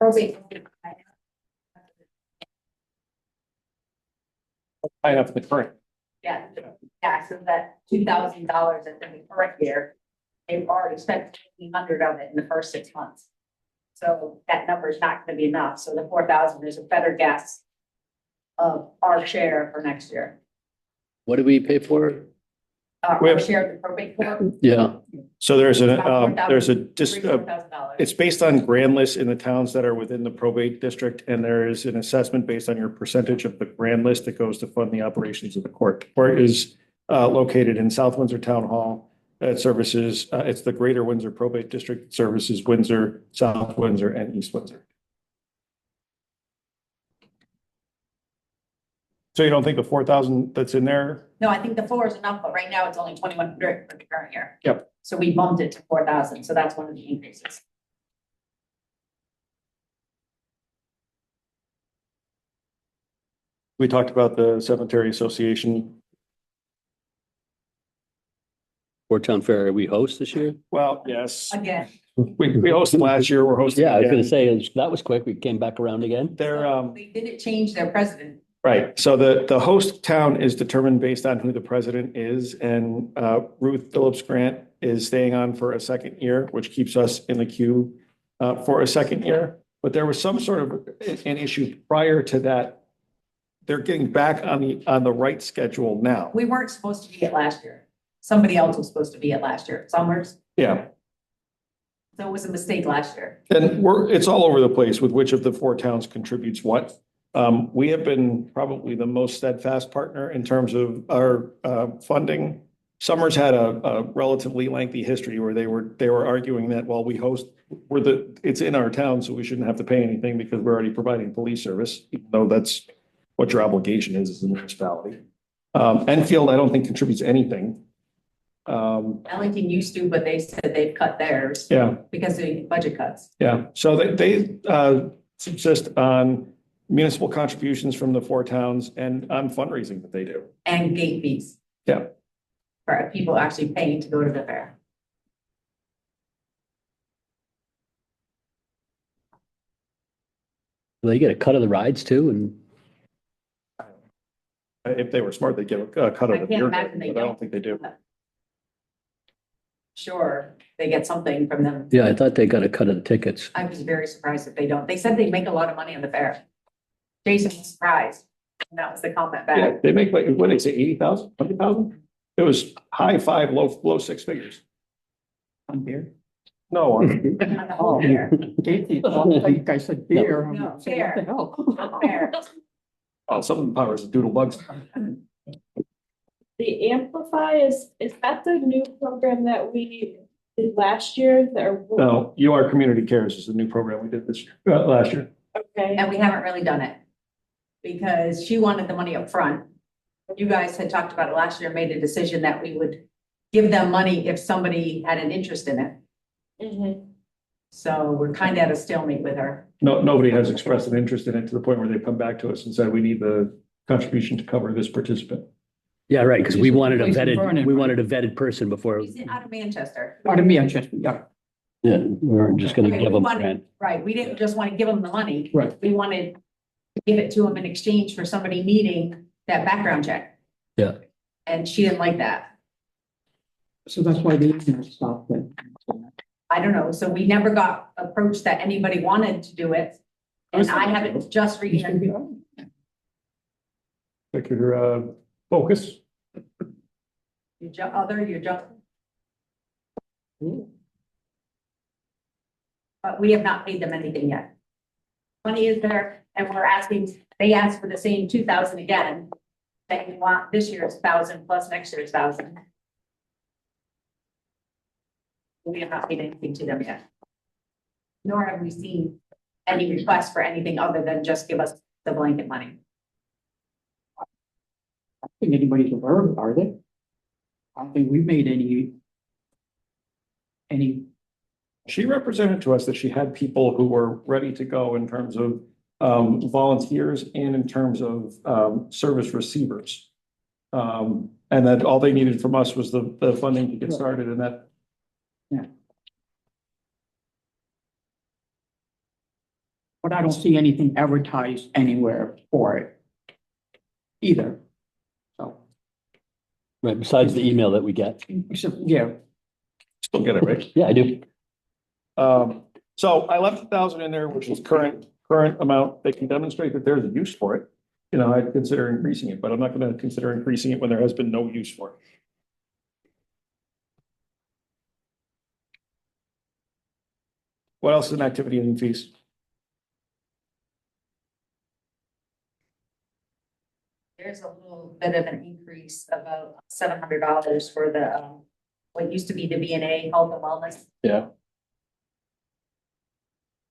[SPEAKER 8] Probate.
[SPEAKER 1] I have the current.
[SPEAKER 8] Yeah, so that $2,000 in the current year, they've already spent 1,500 of it in the first 6 months. So that number is not gonna be enough, so the 4,000 is a better guess of our share for next year.
[SPEAKER 5] What do we pay for?
[SPEAKER 1] We
[SPEAKER 8] Our
[SPEAKER 1] have-
[SPEAKER 8] share of the probate court.
[SPEAKER 5] Yeah,
[SPEAKER 1] So there's
[SPEAKER 8] $4,000.
[SPEAKER 1] it's based on grand lists in the towns that are within the probate district, and there is an assessment based on your percentage of the grand list that goes to fund the operations of the court. Court is located in South Windsor Town Hall. It services, it's the Greater Windsor Probate District. It services Windsor, South Windsor, and East Windsor. So you don't think the 4,000 that's in there?
[SPEAKER 8] No, I think the 4 is enough, but right now it's only 2,100 for the current year.
[SPEAKER 1] Yep.
[SPEAKER 8] So we bumped it to 4,000, so that's one of the increases.
[SPEAKER 1] We talked about the Cemetery Association.
[SPEAKER 5] Fort Town Fair, we host this year?
[SPEAKER 1] Well, yes,
[SPEAKER 8] Again,
[SPEAKER 1] we hosted last year. We're hosting.
[SPEAKER 5] Yeah, I was gonna
[SPEAKER 1] again.
[SPEAKER 5] say, that was quick. We came back around again.
[SPEAKER 1] They're,
[SPEAKER 8] they didn't change their president.
[SPEAKER 1] right. So the host town is determined based on who the president is. And Ruth Phillips Grant is staying on for a second year, which keeps us in the queue for a second year. But there was some sort of an issue prior to that. They're getting back on the right schedule now.
[SPEAKER 8] We weren't supposed to be at last year. Somebody else was supposed to be at last year, Summers.
[SPEAKER 1] Yeah.
[SPEAKER 8] So it was a mistake last year.
[SPEAKER 1] And it's all over the place with which of the four towns contributes what. We have been probably the most steadfast partner in terms of our funding. Summers had a relatively lengthy history where they were arguing that, well, it's in our town, so we shouldn't have to pay anything because we're already providing police service, even though that's what your obligation is as a municipality. Enfield, I don't think contributes anything.
[SPEAKER 8] Ellington used to, but they said they've cut theirs.
[SPEAKER 1] Yeah.
[SPEAKER 8] Because of the budget cuts.
[SPEAKER 1] Yeah, so they subsist on municipal contributions from the four towns and on fundraising that they do.
[SPEAKER 8] And gate fees.
[SPEAKER 1] Yeah.
[SPEAKER 8] For people actually paying to go to the fair.
[SPEAKER 5] They get a cut of the rides too, and
[SPEAKER 1] If they were smart, they'd give a cut
[SPEAKER 8] I
[SPEAKER 1] of the
[SPEAKER 8] can't
[SPEAKER 1] beer,
[SPEAKER 8] imagine they
[SPEAKER 1] but I don't
[SPEAKER 8] don't.
[SPEAKER 1] think they do.
[SPEAKER 8] Sure, they get something from them.
[SPEAKER 5] yeah, I thought they got a cut of the tickets.
[SPEAKER 8] I was very surprised if they don't. They said they make a lot of money on the fair. Jason was surprised. And that was the comment
[SPEAKER 1] Yeah,
[SPEAKER 8] back.
[SPEAKER 1] they make like, what did they say, 80,000, 100,000? It was high five, low six figures.
[SPEAKER 7] On beer.
[SPEAKER 1] No,
[SPEAKER 8] On the whole fair.
[SPEAKER 7] Casey, I think I said beer. I'm
[SPEAKER 8] No,
[SPEAKER 7] saying, what the hell?
[SPEAKER 8] Not fair.
[SPEAKER 1] well, some of the powers of doodle bugs.
[SPEAKER 3] The Amplify, is that the new program that we did last year?
[SPEAKER 1] No, UR Community Cares is the new program we did last year.
[SPEAKER 3] Okay,
[SPEAKER 8] And we haven't really done it. Because she wanted the money up front. You guys had talked about it last year, made a decision that we would give them money if somebody had an interest in it.
[SPEAKER 3] mhm.
[SPEAKER 8] So we're kind of at a stalemate with her.
[SPEAKER 1] No, nobody has expressed an interest in it to the point where they've come back to us and said, we need the contribution to cover this participant.
[SPEAKER 5] Yeah, right, because we wanted a
[SPEAKER 7] Place in Vernon,
[SPEAKER 5] vetted person before.
[SPEAKER 8] She's out of Manchester.
[SPEAKER 7] Pardon me, Manchester, yeah.
[SPEAKER 5] Yeah, we weren't just gonna give them a grant.
[SPEAKER 8] Right, we didn't just want to give them the money.
[SPEAKER 7] Right.
[SPEAKER 8] We wanted to give it to them in exchange for somebody needing that background check.
[SPEAKER 5] Yeah.
[SPEAKER 8] And she didn't like that.
[SPEAKER 7] So that's why the internet stopped then.
[SPEAKER 8] I don't know, so we never got approached that anybody wanted to do it. And I haven't just
[SPEAKER 7] It's gonna be
[SPEAKER 8] read.
[SPEAKER 7] all right.
[SPEAKER 1] Like your focus.
[SPEAKER 8] You jump, other, you jump. But we have not paid them anything yet. Money is there and we're asking, they asked for the same 2,000 again. They want this year's 1,000 plus next year's 1,000. We have not paid anything to them yet. Nor have we seen any request for anything other than just give us the blanket money.
[SPEAKER 7] I don't think anybody's aware of it, are they? I don't think we've made any,
[SPEAKER 1] She represented to us that she had people who were ready to go in terms of volunteers and in terms of service receivers. And that all they needed from us was the funding to get started and that.
[SPEAKER 7] but I don't see anything advertised anywhere for it either. So,
[SPEAKER 5] Right, besides the email that we get.
[SPEAKER 7] except, yeah,
[SPEAKER 1] Still get it, right?
[SPEAKER 5] Yeah, I do.
[SPEAKER 1] So I left 1,000 in there, which is current amount. They can demonstrate that there's a use for it. You know, I'd consider increasing it, but I'm not gonna consider increasing it when there has been no use for it. What else is an activity and fees?
[SPEAKER 8] There's a little bit of an increase, about $700 for the, what used to be the VNA Health and Wellness.
[SPEAKER 1] Yeah.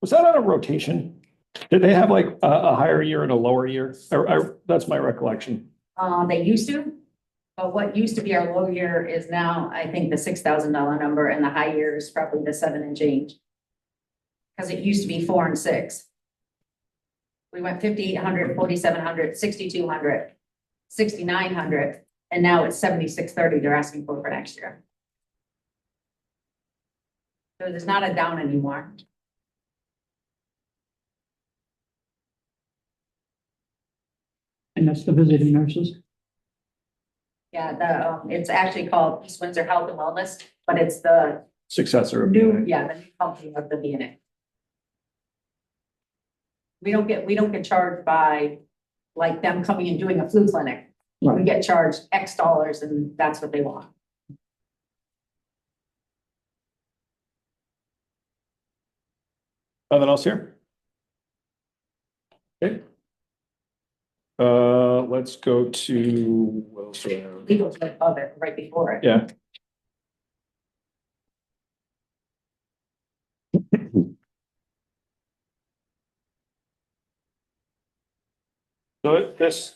[SPEAKER 1] Was that on a rotation? Did they have like a higher year and a lower year? That's my recollection.
[SPEAKER 8] They used to, but what used to be our low year is now, I think, the $6,000 number, and the high year is probably the 7 and change. Because it used to be 4 and 6. We went 5,800, 4,700, 6,200, 6,900, and now it's 7,630 they're asking for next year. So there's not a down anymore.
[SPEAKER 7] And that's the visiting nurses.
[SPEAKER 8] Yeah, it's actually called East Windsor Health and Wellness, but it's the
[SPEAKER 1] Successor of
[SPEAKER 8] new,
[SPEAKER 1] the,
[SPEAKER 8] yeah, the new company of the VNA. We don't get charged by like them coming and doing a flu clinic. We
[SPEAKER 7] Right.
[SPEAKER 8] get charged X dollars and that's what they want.
[SPEAKER 1] nothing else here? Okay. Let's go to, what else do I have?
[SPEAKER 8] Legal's above it, right before it.
[SPEAKER 1] Yeah. So this,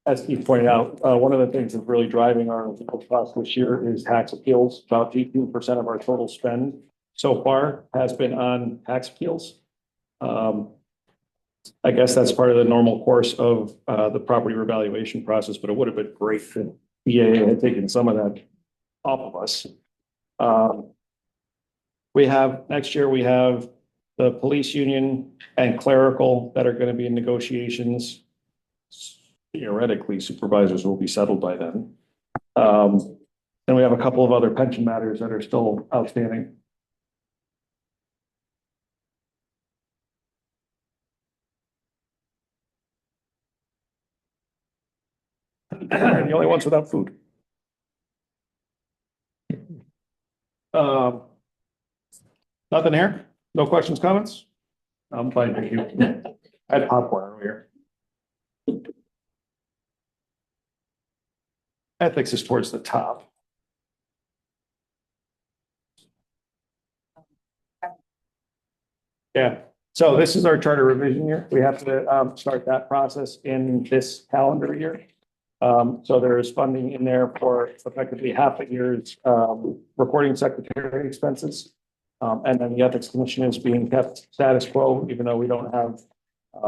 [SPEAKER 1] as Steve pointed out, one of the things that's really driving our legal costs this year is tax appeals. About 18% of our total spend so far has been on tax appeals. I guess that's part of the normal course of the property revaluation process, but it would have been great if EAA had taken some of that off of us. Next year, we have the police union and clerical that are going to be in negotiations. Theoretically, supervisors will be settled by then. And we have a couple of other pension matters that are still outstanding. The only ones without food. Nothing here? No questions, comments? I'm fine, thank you. I had popcorn earlier. Ethics is towards the top. Yeah, so this is our charter revision year. We have to start that process in this calendar year. So there is funding in there for effectively half a year's recording secretary expenses. And then the Ethics Commission is being kept status quo, even though we don't have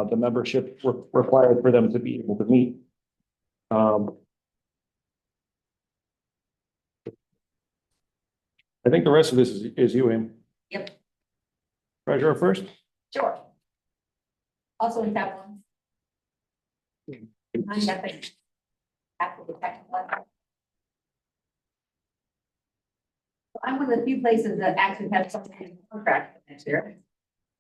[SPEAKER 1] the membership required for them to be able to meet. I think the rest of this is you, Amy.
[SPEAKER 8] Yep.
[SPEAKER 1] Treasurer first?
[SPEAKER 8] Sure. Also in that one. I have it. After the technical one. So I'm one of the few places that actually have something in the contract for next year.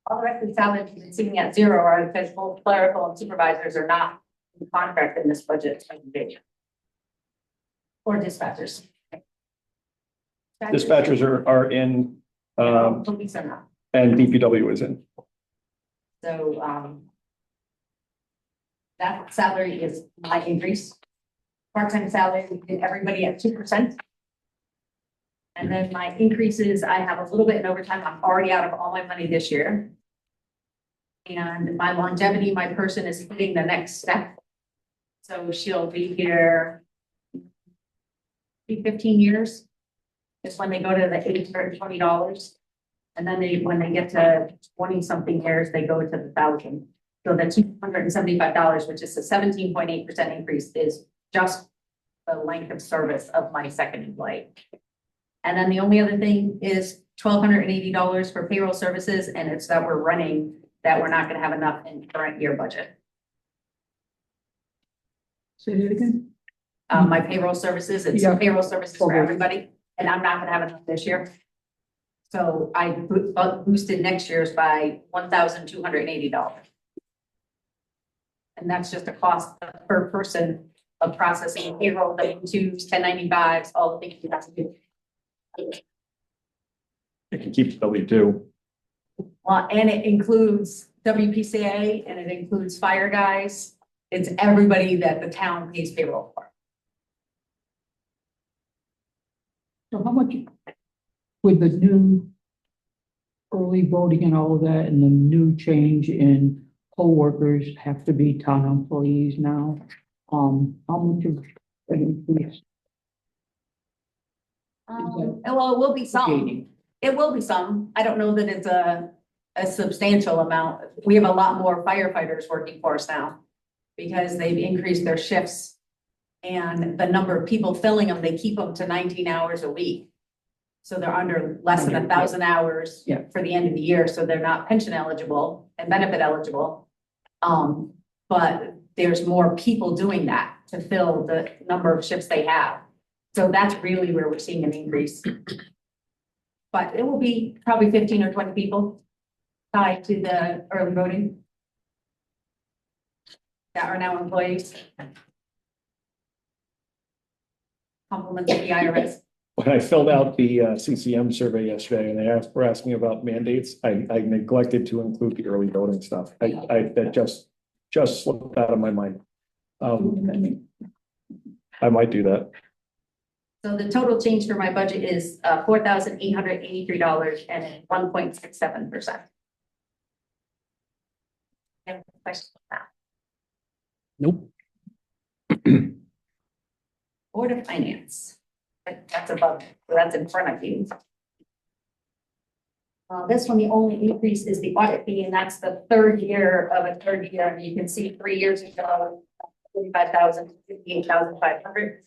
[SPEAKER 8] All the rest of the salaries are sitting at zero, are because both clerical and supervisors are not in contract in this budget presentation. Or dispatchers.
[SPEAKER 1] Dispatchers are in,
[SPEAKER 8] Police are not.
[SPEAKER 1] and DPW is in.
[SPEAKER 8] So, that salary is my increase. Part-time salary, we did everybody at 2%. And then my increases, I have a little bit in overtime. I'm already out of all my money this year. And my longevity, my person is hitting the next step. So she'll be here 15 years. Is when they go to the $820. And then when they get to 20 something years, they go to the 1,000. So the $275, which is a 17.8% increase, is just the length of service of my second employee. And then the only other thing is $1,280 for payroll services, and it's that we're running, that we're not gonna have enough in current year budget.
[SPEAKER 7] Say that again?
[SPEAKER 8] My payroll services, it's
[SPEAKER 7] Yeah.
[SPEAKER 8] payroll services for
[SPEAKER 7] Okay.
[SPEAKER 8] everybody, and I'm not gonna have enough this year. So I boosted next year's by $1,280. And that's just a cost per person of processing payroll, W-2s, 1095s, all the things you have to do.
[SPEAKER 1] It can keep W2.
[SPEAKER 8] Well, and it includes WPCA and it includes fire guys. It's everybody that the town pays payroll for.
[SPEAKER 7] So how much with the new early voting and all of that and the new change in poll workers have to be town employees now? How much of an increase?
[SPEAKER 8] Well, it will be some.
[SPEAKER 7] Gaining?
[SPEAKER 8] It will be some. I don't know that it's a a substantial amount. We have a lot more firefighters working for us now because they've increased their shifts. And the number of people filling them, they keep them to 19 hours a week. So they're under less than 1,000 hours
[SPEAKER 7] Yeah.
[SPEAKER 8] for the end of the year, so they're not pension eligible and benefit eligible. But there's more people doing that to fill the number of shifts they have. So that's really where we're seeing an increase. But it will be probably 15 or 20 people tied to the early voting that are now employees. Compliments of the IRS.
[SPEAKER 1] When I filled out the CCM survey yesterday and were asking about mandates, I neglected to include the early voting stuff. That just slipped out of my mind. I might do that.
[SPEAKER 8] So the total change for my budget is $4,883 and 1.67%. Any questions on that?
[SPEAKER 5] Nope.
[SPEAKER 8] Board of Finance. That's above, so that's in front of you. This one, the only increase is the audit fee, and that's the third year of a third year. And you can see 3 years ago, 45,000, 58,500.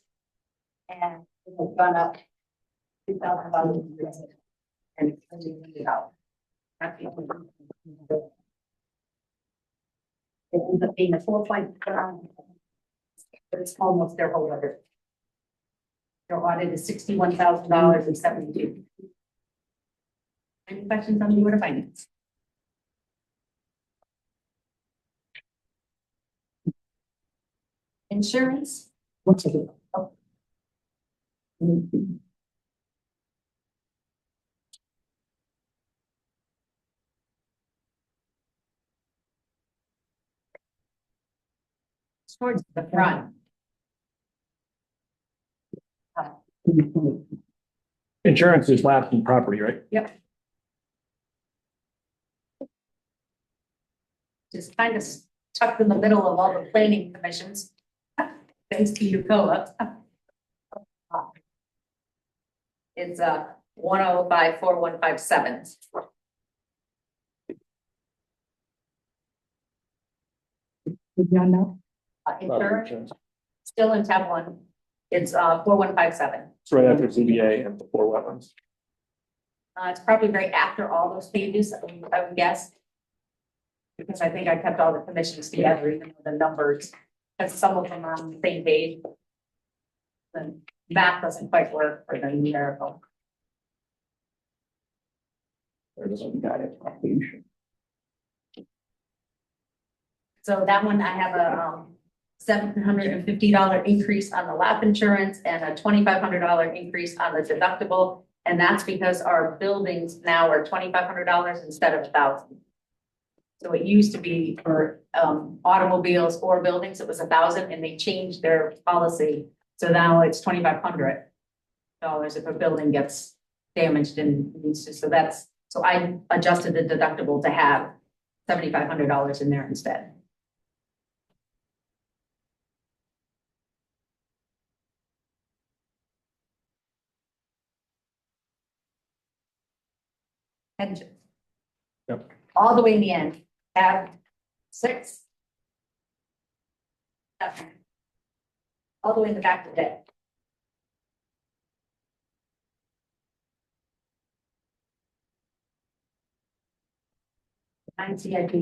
[SPEAKER 8] And it has gone up 2,000 and it's $20 out. It ends up being a 4.9, but it's almost their whole budget. Their audit is $61,072. Any questions on the Board of Finance? Insurance.
[SPEAKER 7] What's it?
[SPEAKER 8] Towards the front.
[SPEAKER 1] Insurance is lapsing property, right?
[SPEAKER 8] Yep. Just kind of tucked in the middle of all the planning commissions. Thanks to UCOA. It's 1054157.
[SPEAKER 7] Yeah, no.
[SPEAKER 8] Insurance, still in tab 1. It's 4157.
[SPEAKER 1] It's right after ZBA and before wetlands.
[SPEAKER 8] It's probably right after all those pages, I would guess. Because I think I kept all the commissions together, even with the numbers, because some of them are on the same page. The math doesn't quite work for the numerical. So that one, I have a $750 increase on the lap insurance and a $2,500 increase on the deductible. And that's because our buildings now are $2,500 instead of $1,000. So it used to be for automobiles or buildings, it was $1,000, and they changed their policy. So now it's $2,500 if a building gets damaged and needs to. So I adjusted the deductible to have $7,500 in there instead. Pensions.
[SPEAKER 1] Yep.
[SPEAKER 8] All the way in the end, tab 6. 7. All the way in the back of the deck. CIP.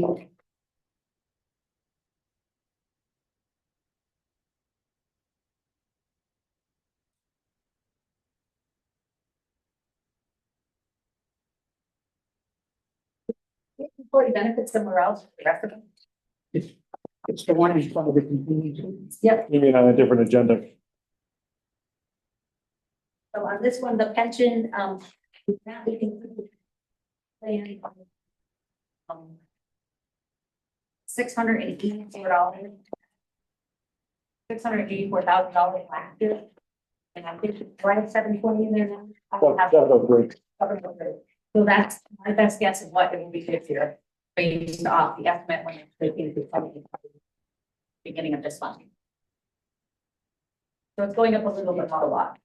[SPEAKER 8] Employee benefits somewhere else, the rest of them.
[SPEAKER 7] It's the one in front of the contingency.
[SPEAKER 8] Yep,
[SPEAKER 1] You mean on a different agenda?
[SPEAKER 8] so on this one, the pension, now we can plan $684. $684,000 last year. And I think it's right at 720 in there now. I don't have- So that's my best guess of what it will be this year, based off the estimate when it's taken to the beginning of this month. So it's going up a little bit, not a lot.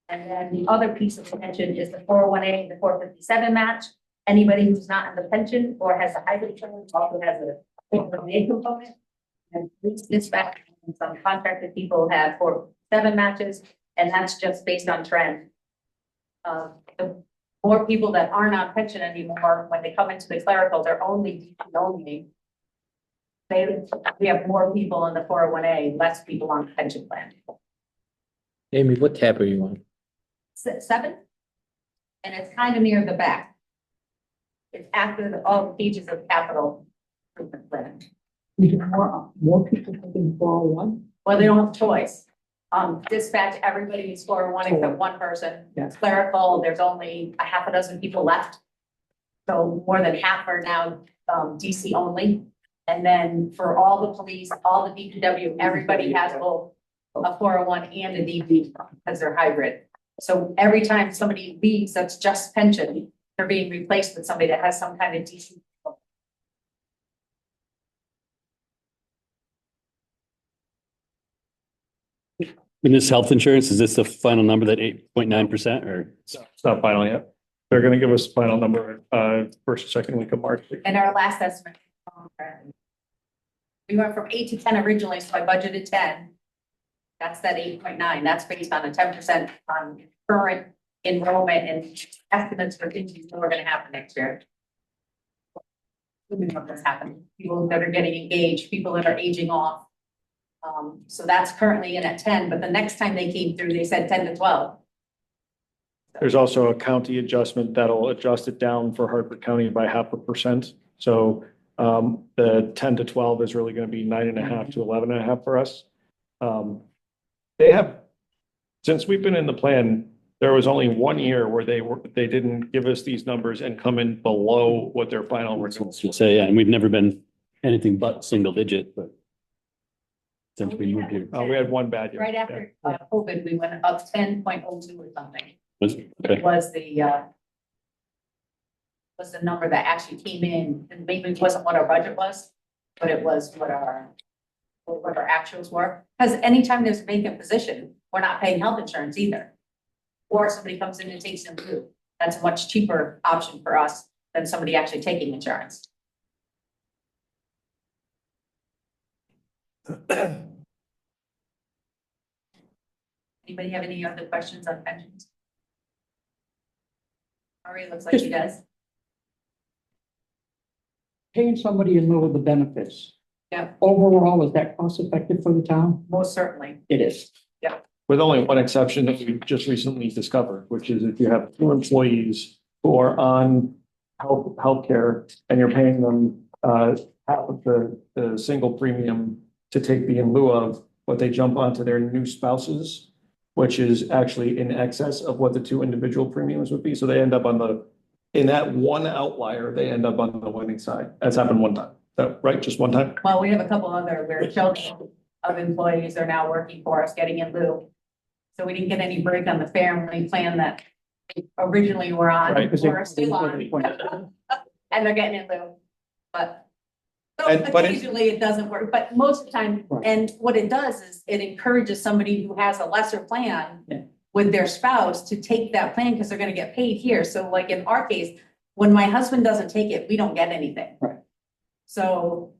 [SPEAKER 8] And then the other piece of the pension is the 401A, the 457 match. Anybody who's not in the pension or has a hybrid insurance also has a 401(k) component. And police dispatch and some contracted people have 407 matches, and that's just based on trend. The more people that aren't on pension anymore, when they come into the clerical, they're only DP only. We have more people in the 401(a), less people on the pension plan.
[SPEAKER 2] Amy, what tab are you on?
[SPEAKER 8] 7, and it's kind of near the back. It's after all the pages of capital improvement plan.
[SPEAKER 7] We have more people taking 401?
[SPEAKER 8] Well, they don't have a choice. Dispatch, everybody is 401 except one person.
[SPEAKER 7] Yes.
[SPEAKER 8] Clerical, there's only a half a dozen people left. So more than half are now DC only. And then for all the police, all the DPW, everybody has both a 401 and a DP because they're hybrid. So every time somebody leaves, that's just pension, they're being replaced with somebody that has some kind of DC.
[SPEAKER 5] In this health insurance, is this the final number, that 8.9% or?
[SPEAKER 1] It's not final yet. They're gonna give us final number, first, second week of March.
[SPEAKER 8] And our last estimate. We went from 8 to 10 originally, so I budgeted 10. That's that 8.9. That's based on a 10% on current enrollment and estimates for things that are gonna happen next year. What's happening, people that are getting engaged, people that are aging off. So that's currently in at 10, but the next time they came through, they said 10 to 12.
[SPEAKER 1] There's also a county adjustment that'll adjust it down for Hartford County by 0.5%. So the 10 to 12 is really going to be 9.5 to 11.5 for us. They have, since we've been in the plan, there was only 1 year where they didn't give us these numbers and come in below what their final results.
[SPEAKER 5] Should say, yeah, and we've never been anything but single digit, but since we moved here.
[SPEAKER 1] We had one bad year.
[SPEAKER 8] Right after COVID, we went up 10.02 or something.
[SPEAKER 5] Okay.
[SPEAKER 8] It was the number that actually came in, and maybe it wasn't what our budget was, but it was what our actuals were. Because anytime there's a vacant position, we're not paying health insurance either. Or somebody comes in and takes them through. That's a much cheaper option for us than somebody actually taking insurance. Anybody have any other questions on pensions? Ari, looks like he does.
[SPEAKER 7] Paying somebody in lieu of the benefits.
[SPEAKER 8] Yeah.
[SPEAKER 7] Overall, is that cost effective for the town?
[SPEAKER 8] Most certainly.
[SPEAKER 7] It is.
[SPEAKER 1] With only one exception that we just recently discovered, which is if you have 2 employees who are on healthcare and you're paying them half of the single premium to take the in lieu of, what they jump onto their new spouses, which is actually in excess of what the 2 individual premiums would be. So they end up in that one outlier, they end up on the winning side. That's happened one time. Is that right? Just one time?
[SPEAKER 8] Well, we have a couple other where children of employees are now working for us, getting in lieu. So we didn't get any break on the family plan that we originally were on,
[SPEAKER 1] Right,
[SPEAKER 7] because they-
[SPEAKER 8] or still on, and they're getting in lieu. But so
[SPEAKER 1] But
[SPEAKER 8] occasionally it doesn't work, but most of the time,
[SPEAKER 7] Right.
[SPEAKER 8] and what it does is it encourages somebody who has a lesser plan
[SPEAKER 7] Yeah.
[SPEAKER 8] with their spouse to take that plan because they're gonna get paid here. So like in our case, when my husband doesn't take it, we don't get anything.
[SPEAKER 7] Right.
[SPEAKER 8] So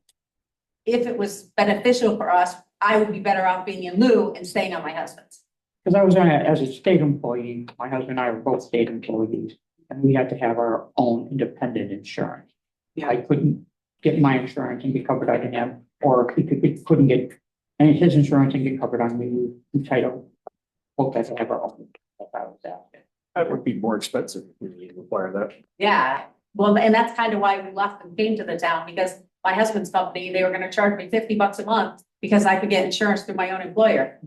[SPEAKER 8] if it was beneficial for us, I would be better off being in lieu and staying on my husband's.
[SPEAKER 7] Because I was on it as a state employee, my husband and I were both state employees, and we had to have our own independent insurance. I couldn't get my insurance and get covered on him, or he couldn't get any of his insurance and get covered on me, entitled. Both had to have our own. That's how I was asking.
[SPEAKER 1] That would be more expensive if we really require that.
[SPEAKER 8] Yeah, well, and that's kind of why we left and came to the town, because my husband's company, they were gonna charge me $50 a month because I could get insurance through my own employer.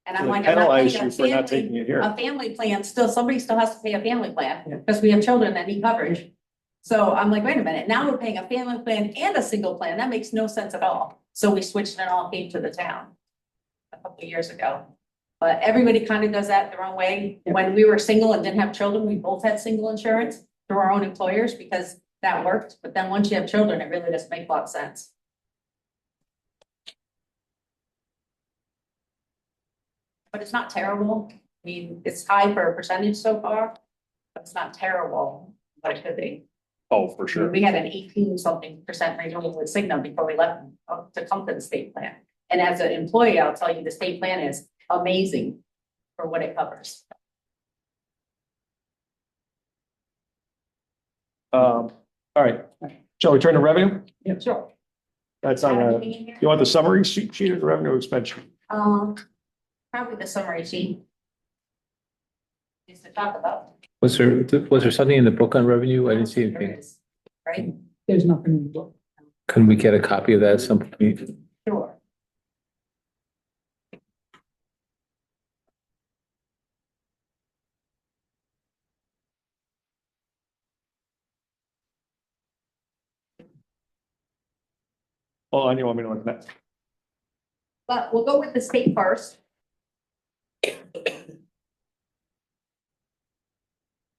[SPEAKER 8] And I'm
[SPEAKER 1] So they
[SPEAKER 8] like, I'm not
[SPEAKER 1] penalize
[SPEAKER 8] paying
[SPEAKER 1] you for not taking it here.
[SPEAKER 8] a family plan, somebody still has to pay a family
[SPEAKER 7] Yeah.
[SPEAKER 8] plan, because we have children that need coverage. So I'm like, wait a minute, now we're paying a family plan and a single plan, that makes no sense at all. So we switched and all came to the town a couple of years ago. But everybody kind of does that their own way. When we were single and didn't have children, we both had single insurance through our own employers because that worked. But then once you have children, it really doesn't make a lot of sense. But it's not terrible. I mean, it's high for a percentage so far, but it's not terrible, but it could be.
[SPEAKER 1] Oh, for sure.
[SPEAKER 8] We had an 18-something% renewal with Cigna before we left to come to the state plan. And as an employee, I'll tell you, the state plan is amazing for what it covers.
[SPEAKER 1] All right, shall we turn to revenue?
[SPEAKER 8] Yeah, sure.
[SPEAKER 1] That's on the, you want the summary sheet or the revenue expense sheet?
[SPEAKER 8] Probably the summary sheet. Just to talk about.
[SPEAKER 2] Was there something in the book on revenue? I didn't see
[SPEAKER 8] There
[SPEAKER 2] anything.
[SPEAKER 8] is, right?
[SPEAKER 7] There's nothing in the book.
[SPEAKER 2] Couldn't we get a copy of that at some point?
[SPEAKER 8] Sure.
[SPEAKER 1] Hold on, you want me to look at that?
[SPEAKER 8] But we'll go with the state first.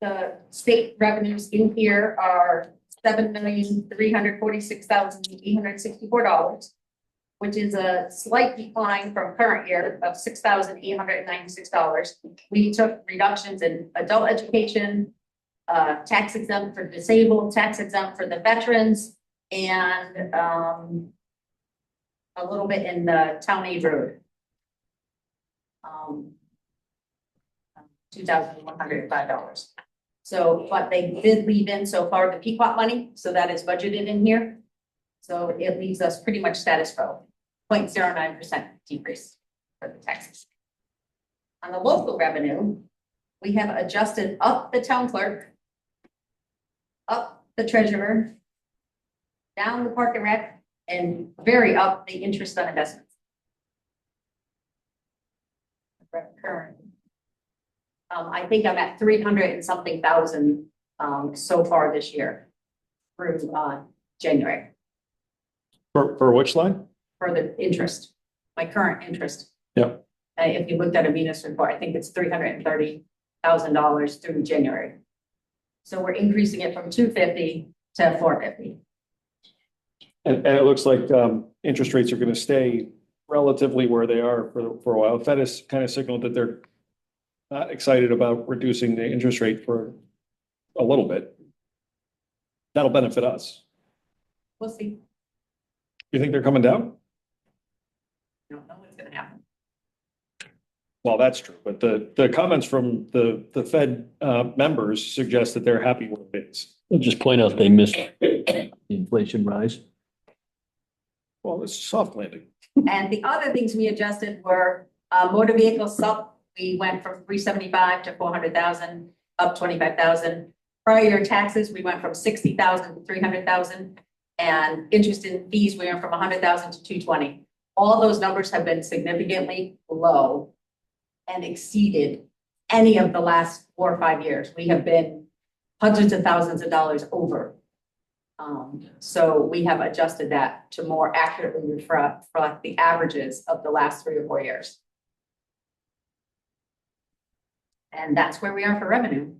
[SPEAKER 8] The state revenues in here are $7,346,864, which is a slight decline from current year of $6,896. We took reductions in adult education, tax exempt for disabled, tax exempt for the veterans, and a little bit in the town aid road. $2,105. So, but they did leave in so far the Pequot money, so that is budgeted in here. So it leaves us pretty much status quo, 0.09% decrease for the taxes. On the local revenue, we have adjusted up the town clerk, up the treasurer, down the park and rec, and very up the interest on investments. Current. I think I'm at 300 and something thousand so far this year through January
[SPEAKER 1] For which line?
[SPEAKER 8] for the interest, my current interest.
[SPEAKER 1] Yep.
[SPEAKER 8] If you looked at a Venus report, I think it's $330,000 through January. So we're increasing it from 250 to 450.
[SPEAKER 1] And it looks like interest rates are going to stay relatively where they are for a while. Fed has kind of signaled that they're not excited about reducing the interest rate for a little bit. That'll benefit us.
[SPEAKER 8] We'll see.
[SPEAKER 1] You think they're coming down?
[SPEAKER 8] I don't know what's going to happen.
[SPEAKER 1] Well, that's true, but the comments from the Fed members suggest that they're happy with it is.
[SPEAKER 5] I'll just point out they missed the inflation rise.
[SPEAKER 1] Well, it's a soft landing.
[SPEAKER 8] And the other things we adjusted were motor vehicle sub. We went from 375 to 400,000, up 25,000. Prior year taxes, we went from 60,000 to 300,000. And interest in fees, we went from 100,000 to 220. All those numbers have been significantly low and exceeded any of the last 4 or 5 years. We have been hundreds of thousands of dollars over. So we have adjusted that to more accurately reflect the averages of the last 3 or 4 years. And that's where we are for revenue.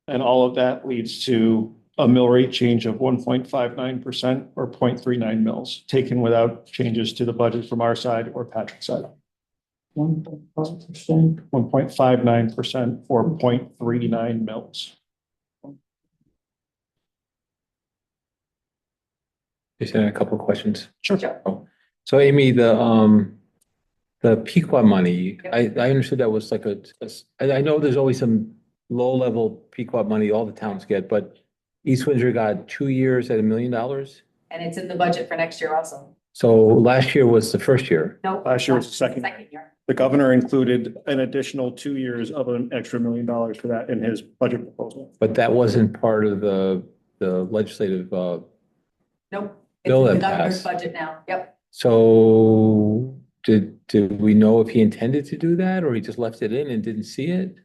[SPEAKER 1] And all of that leads to a mill rate change of 1.59% or 0.39 mils, taken without changes to the budget from our side or Patrick's side.
[SPEAKER 7] 1.5%.
[SPEAKER 1] 1.59% or 0.39 mils.
[SPEAKER 2] Just had a couple of questions.
[SPEAKER 1] Sure.
[SPEAKER 2] So Amy, the Pequot money, I understood that was like I know there's always some low-level Pequot money all the towns get, but East Windsor got 2 years at $1 million.
[SPEAKER 8] And it's in the budget for next year also.
[SPEAKER 2] So last year was the first year.
[SPEAKER 8] No.
[SPEAKER 1] Last year was the second.
[SPEAKER 8] Year.
[SPEAKER 1] The governor included an additional 2 years of an extra $1 million for that in his budget proposal.
[SPEAKER 2] But that wasn't part of the legislative,
[SPEAKER 8] Nope. It's
[SPEAKER 2] Bill
[SPEAKER 8] in the
[SPEAKER 2] that
[SPEAKER 8] governor's
[SPEAKER 2] passed.
[SPEAKER 8] budget now. Yep.
[SPEAKER 2] so did we know if he intended to do that or he just left it in and didn't see it?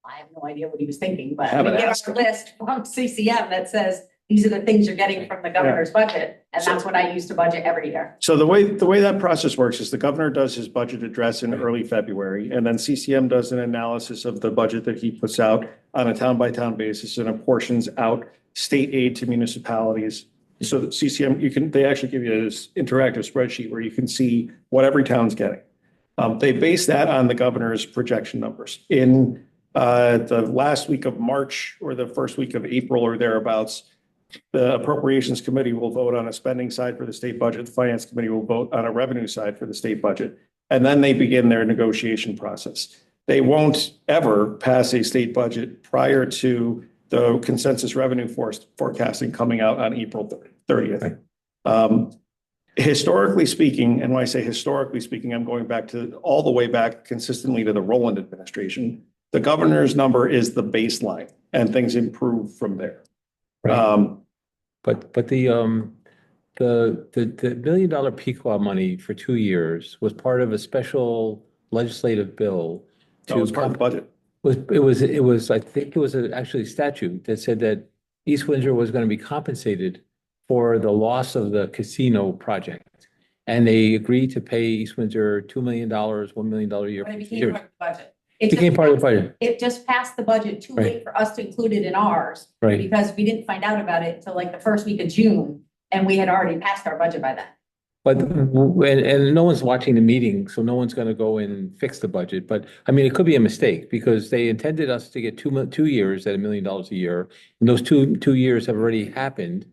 [SPEAKER 8] I have no idea what he was thinking, but
[SPEAKER 1] Haven't
[SPEAKER 8] we get
[SPEAKER 1] asked
[SPEAKER 8] our list from CCM that says these are the things you're getting from the governor's budget. And that's what I use to budget every year.
[SPEAKER 1] So the way that process works is the governor does his budget address in early February, and then CCM does an analysis of the budget that he puts out on a town by town basis and apportions out state aid to municipalities. So that CCM, they actually give you this interactive spreadsheet where you can see what every town's getting. They base that on the governor's projection numbers. In The last week of March or the first week of April or thereabouts, the Appropriations Committee will vote on a spending side for the state budget. The Finance Committee will vote on a revenue side for the state budget. And then they begin their negotiation process. They won't ever pass a state budget prior to the consensus revenue forecasting coming out on April 30th. Historically speaking, and when I say historically speaking, I'm going back to all the way back consistently to the Rowland administration. The governor's number is the baseline and things improve from there.
[SPEAKER 2] Right. But the $1 million Pequot money for 2 years was part of a special legislative bill.
[SPEAKER 1] That was part of the budget.
[SPEAKER 2] It was, I think it was actually statute that said that East Windsor was going to be compensated for the loss of the casino project. And they agreed to pay East Windsor $2 million, $1 million a year.
[SPEAKER 8] When it
[SPEAKER 2] for
[SPEAKER 8] became
[SPEAKER 2] years.
[SPEAKER 8] part of the budget.
[SPEAKER 2] It became part of the budget.
[SPEAKER 8] It just passed the budget too late for us to include it in ours.
[SPEAKER 2] Right.
[SPEAKER 8] Because we didn't find out about it until like the first week of June, and we had already passed our budget by then.
[SPEAKER 2] But, and no one's watching the meeting, so no one's going to go and fix the budget. But I mean, it could be a mistake because they intended us to get 2 years at $1 million a year. And those two years have already happened.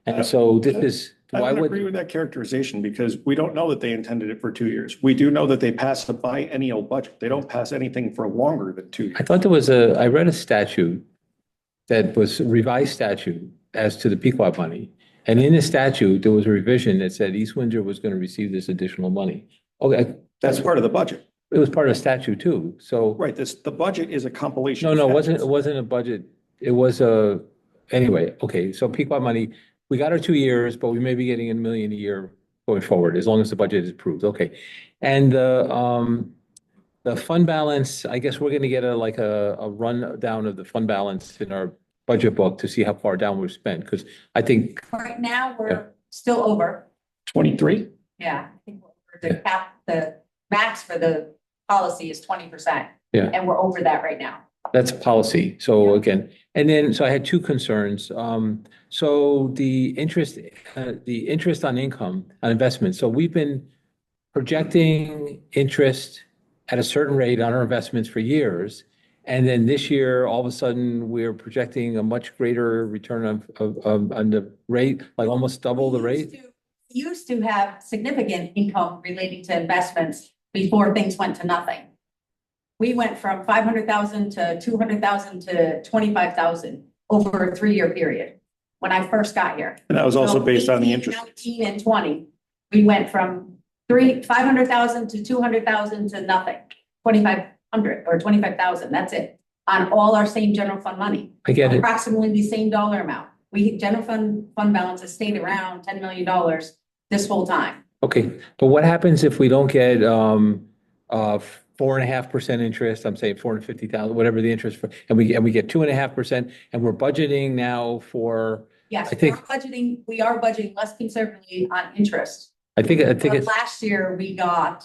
[SPEAKER 2] And so this is,
[SPEAKER 1] I
[SPEAKER 2] why
[SPEAKER 1] don't
[SPEAKER 2] would,
[SPEAKER 1] agree with that characterization because we don't know that they intended it for 2 years. We do know that they passed a biennial budget. They don't pass anything for longer than 2 years.
[SPEAKER 2] I thought I read a statute that was a revised statute as to the Pequot money. And in the statute, there was a revision that said East Windsor was going to receive this additional money. Okay.
[SPEAKER 1] That's part of the budget.
[SPEAKER 2] It was part of statute too. So.
[SPEAKER 1] Right. The budget is a compilation.
[SPEAKER 2] No,
[SPEAKER 1] of
[SPEAKER 2] it
[SPEAKER 1] statutes.
[SPEAKER 2] wasn't a budget. It was anyway, okay. So Pequot money, we got our 2 years, but we may be getting $1 million a year going forward, as long as the budget is approved. Okay. And the fund balance, I guess we're going to get a rundown of the fund balance in our budget book to see how far down we've spent, because I think,
[SPEAKER 8] Right now, we're still over.
[SPEAKER 1] 23?
[SPEAKER 8] Yeah, I think the max for the policy is 20%.
[SPEAKER 2] Yeah.
[SPEAKER 8] And we're over that right now.
[SPEAKER 2] that's policy. So again, and then, so I had two concerns. So the interest on income on investments. So we've been projecting interest at a certain rate on our investments for years. And then this year, all of a sudden, we're projecting a much greater return on the rate, like almost double the rate.
[SPEAKER 8] We used to have significant income relating to investments before things went to nothing. We went from 500,000 to 200,000 to 25,000 over a 3-year period when I first got here.
[SPEAKER 1] And that was also
[SPEAKER 8] So
[SPEAKER 1] based on the
[SPEAKER 8] 18,
[SPEAKER 1] interest.
[SPEAKER 8] 19 and 20, we went from 500,000 to 200,000 to nothing, 2,500 or 25,000. That's it on all our same general fund money.
[SPEAKER 2] I get it.
[SPEAKER 8] Approximately the same dollar amount. General fund balance has stayed around $10 million this whole time.
[SPEAKER 2] Okay, but what happens if we don't get 4.5% interest? I'm saying 450,000, whatever the interest for, and we get 2.5%, and we're budgeting now for.
[SPEAKER 8] Yes,
[SPEAKER 2] I think-
[SPEAKER 8] we are budgeting less conservatively on interest.
[SPEAKER 2] I think
[SPEAKER 8] But
[SPEAKER 2] it's
[SPEAKER 8] last year we got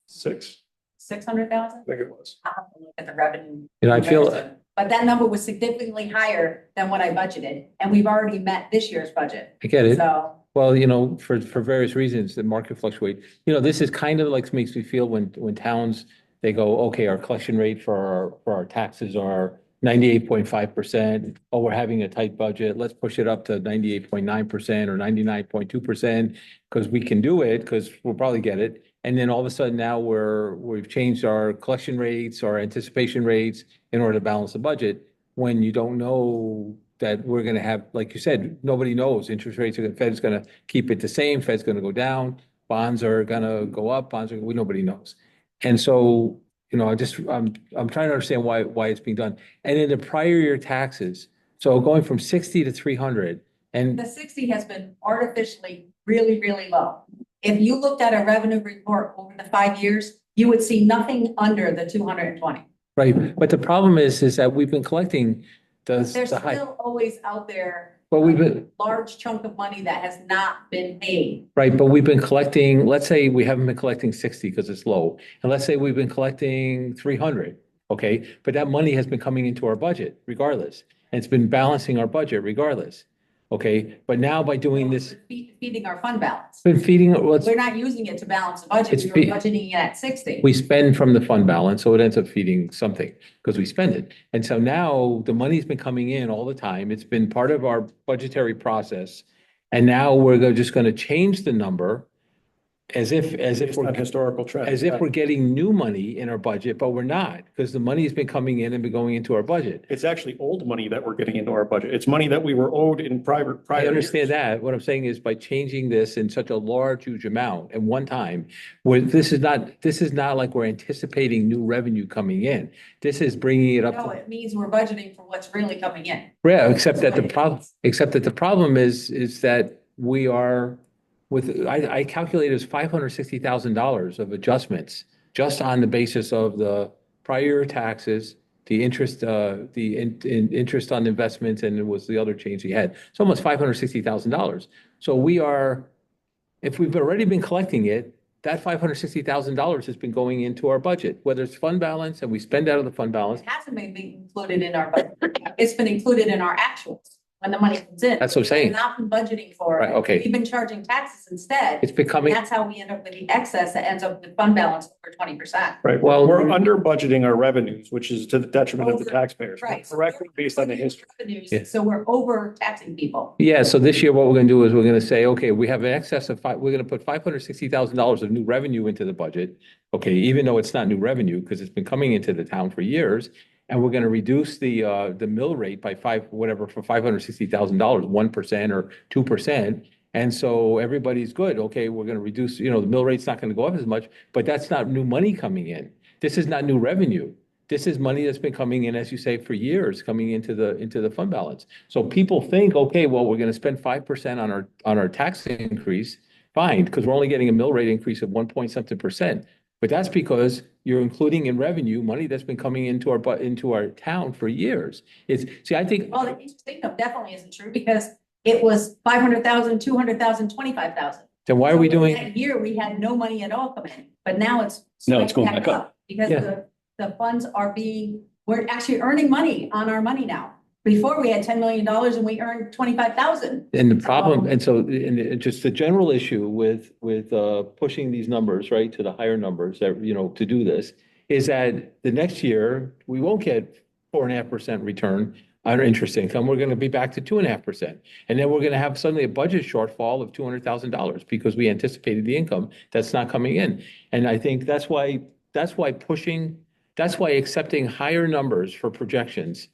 [SPEAKER 1] 6,
[SPEAKER 8] 600,000.
[SPEAKER 1] I think it was.
[SPEAKER 8] I'll have to look at the revenue.
[SPEAKER 2] I feel
[SPEAKER 8] comparison. But that number was significantly higher than what I budgeted, and we've already met this year's budget.
[SPEAKER 2] I get it.
[SPEAKER 8] So,
[SPEAKER 2] Well, for various reasons, the market fluctuate. This is kind of like makes me feel when towns, they go, okay, our collection rate for our taxes are 98.5%. Oh, we're having a tight budget. Let's push it up to 98.9% or 99.2% because we can do it because we'll probably get it. And then all of a sudden now we've changed our collection rates, our anticipation rates in order to balance the budget when you don't know that we're going to have, like you said, nobody knows. Interest rates Fed's going to keep it the same. Fed's going to go down. Bonds are going to go up. Nobody knows. And so, I'm trying to understand why it's being done. And in the prior year taxes, so going from 60 to 300 and
[SPEAKER 8] the 60 has been artificially really, really low. If you looked at a revenue report over the 5 years, you would see nothing under the 220.
[SPEAKER 2] right. But the problem is that we've been collecting
[SPEAKER 8] There's
[SPEAKER 2] the high,
[SPEAKER 8] still always out there
[SPEAKER 2] but we've been,
[SPEAKER 8] large chunk of money that has not been paid.
[SPEAKER 2] right, but we've been collecting, let's say we haven't been collecting 60 because it's low. And let's say we've been collecting 300, okay? But that money has been coming into our budget regardless. And it's been balancing our budget regardless. Okay, but now by doing this,
[SPEAKER 8] Feeding our fund balance.
[SPEAKER 2] been feeding, well, it's-
[SPEAKER 8] We're not using it to balance the budget.
[SPEAKER 2] It's
[SPEAKER 8] We were
[SPEAKER 2] fe-
[SPEAKER 8] budgeting it at 60.
[SPEAKER 2] we spend from the fund balance, so it ends up feeding something because we spend it. And so now the money's been coming in all the time. It's been part of our budgetary process. And now just going to change the number as if
[SPEAKER 1] Based on
[SPEAKER 2] we're,
[SPEAKER 1] historical trends.
[SPEAKER 2] as if we're getting new money in our budget, but we're not, because the money has been coming in and been going into our budget.
[SPEAKER 1] It's actually old money that we're getting into our budget. It's money that we were owed in prior
[SPEAKER 2] I
[SPEAKER 1] years.
[SPEAKER 2] understand that. What I'm saying is by changing this in such a large, huge amount at one time, where this is not like we're anticipating new revenue coming in. This is bringing it up.
[SPEAKER 8] No, it means we're budgeting for what's really coming in.
[SPEAKER 2] Yeah, except that the problem is that we are I calculated as $560,000 of adjustments just on the basis of the prior taxes, the interest, interest on investments, and it was the other change he had. It's almost $560,000. So if we've already been collecting it, that $560,000 has been going into our budget, whether it's fund balance and we spend out of the fund balance.
[SPEAKER 8] It hasn't been included in our budget. It's been included in our actuals when the money comes in.
[SPEAKER 2] That's what I'm saying.
[SPEAKER 8] We've not been budgeting for
[SPEAKER 2] Right,
[SPEAKER 8] it.
[SPEAKER 2] okay.
[SPEAKER 8] We've been charging taxes instead.
[SPEAKER 2] It's becoming,
[SPEAKER 8] That's how we end up with the excess that ends up with fund balance over 20%.
[SPEAKER 1] Right,
[SPEAKER 2] Well-
[SPEAKER 1] we're under budgeting our revenues, which is to the detriment of the
[SPEAKER 8] Over-
[SPEAKER 1] taxpayers.
[SPEAKER 8] Right.
[SPEAKER 1] Correctly based on the history.
[SPEAKER 8] Revenues,
[SPEAKER 2] Yeah.
[SPEAKER 8] So we're over taxing people.
[SPEAKER 2] yeah, so this year what we're gonna do is we're gonna say, okay, we have an excess of we're gonna put $560,000 of new revenue into the budget. Okay, even though it's not new revenue, because it's been coming into the town for years. And we're gonna reduce the mill rate by for $560,000, 1% or 2%. And so everybody's good. Okay, we're gonna reduce, the mill rate's not gonna go up as much, but that's not new money coming in. This is not new revenue. This is money that's been coming in, as you say, for years, coming into the fund balance. So people think, okay, well, we're gonna spend 5% on our tax increase, fine, because we're only getting a mill rate increase of 1 point something%. But that's because you're including in revenue money that's been coming into our town for years. I think.
[SPEAKER 8] Well, the interest income definitely isn't true because it was 500,000, 200,000, 25,000.
[SPEAKER 2] Then why are we doing?
[SPEAKER 8] That year, we had no money at all come in, but now it's.
[SPEAKER 5] No, it's going
[SPEAKER 8] spiked
[SPEAKER 5] back up.
[SPEAKER 8] Because
[SPEAKER 2] Yeah.
[SPEAKER 8] the funds we're actually earning money on our money now. Before we had $10 million and we earned 25,000.
[SPEAKER 2] And the problem, and just the general issue with pushing these numbers, right, to the higher numbers that, to do this, is that the next year, we won't get 4.5% return on our interest income. We're gonna be back to 2.5%. And then we're gonna have suddenly a budget shortfall of $200,000 because we anticipated the income that's not coming in. And I think that's why accepting higher numbers for projections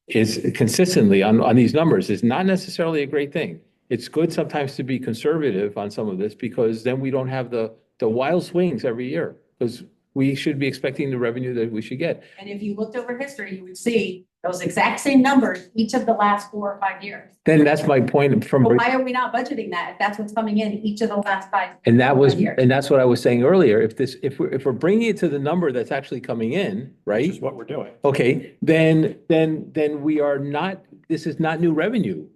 [SPEAKER 2] is consistently on these numbers is not necessarily a great thing. It's good sometimes to be conservative on some of this because then we don't have the wild swings every year. Because we should be expecting the revenue that we should get.
[SPEAKER 8] And if you looked over history, you would see those exact same numbers each of the last 4 or 5 years.
[SPEAKER 2] Then that's my point from.
[SPEAKER 8] But why are we not budgeting that if that's what's coming in each of the last 5?
[SPEAKER 2] And
[SPEAKER 8] years?
[SPEAKER 2] that's what I was saying earlier. If we're bringing it to the number that's actually coming in,
[SPEAKER 1] Which
[SPEAKER 2] right?
[SPEAKER 1] is what we're doing.
[SPEAKER 2] Okay, then we are not, this is not new revenue.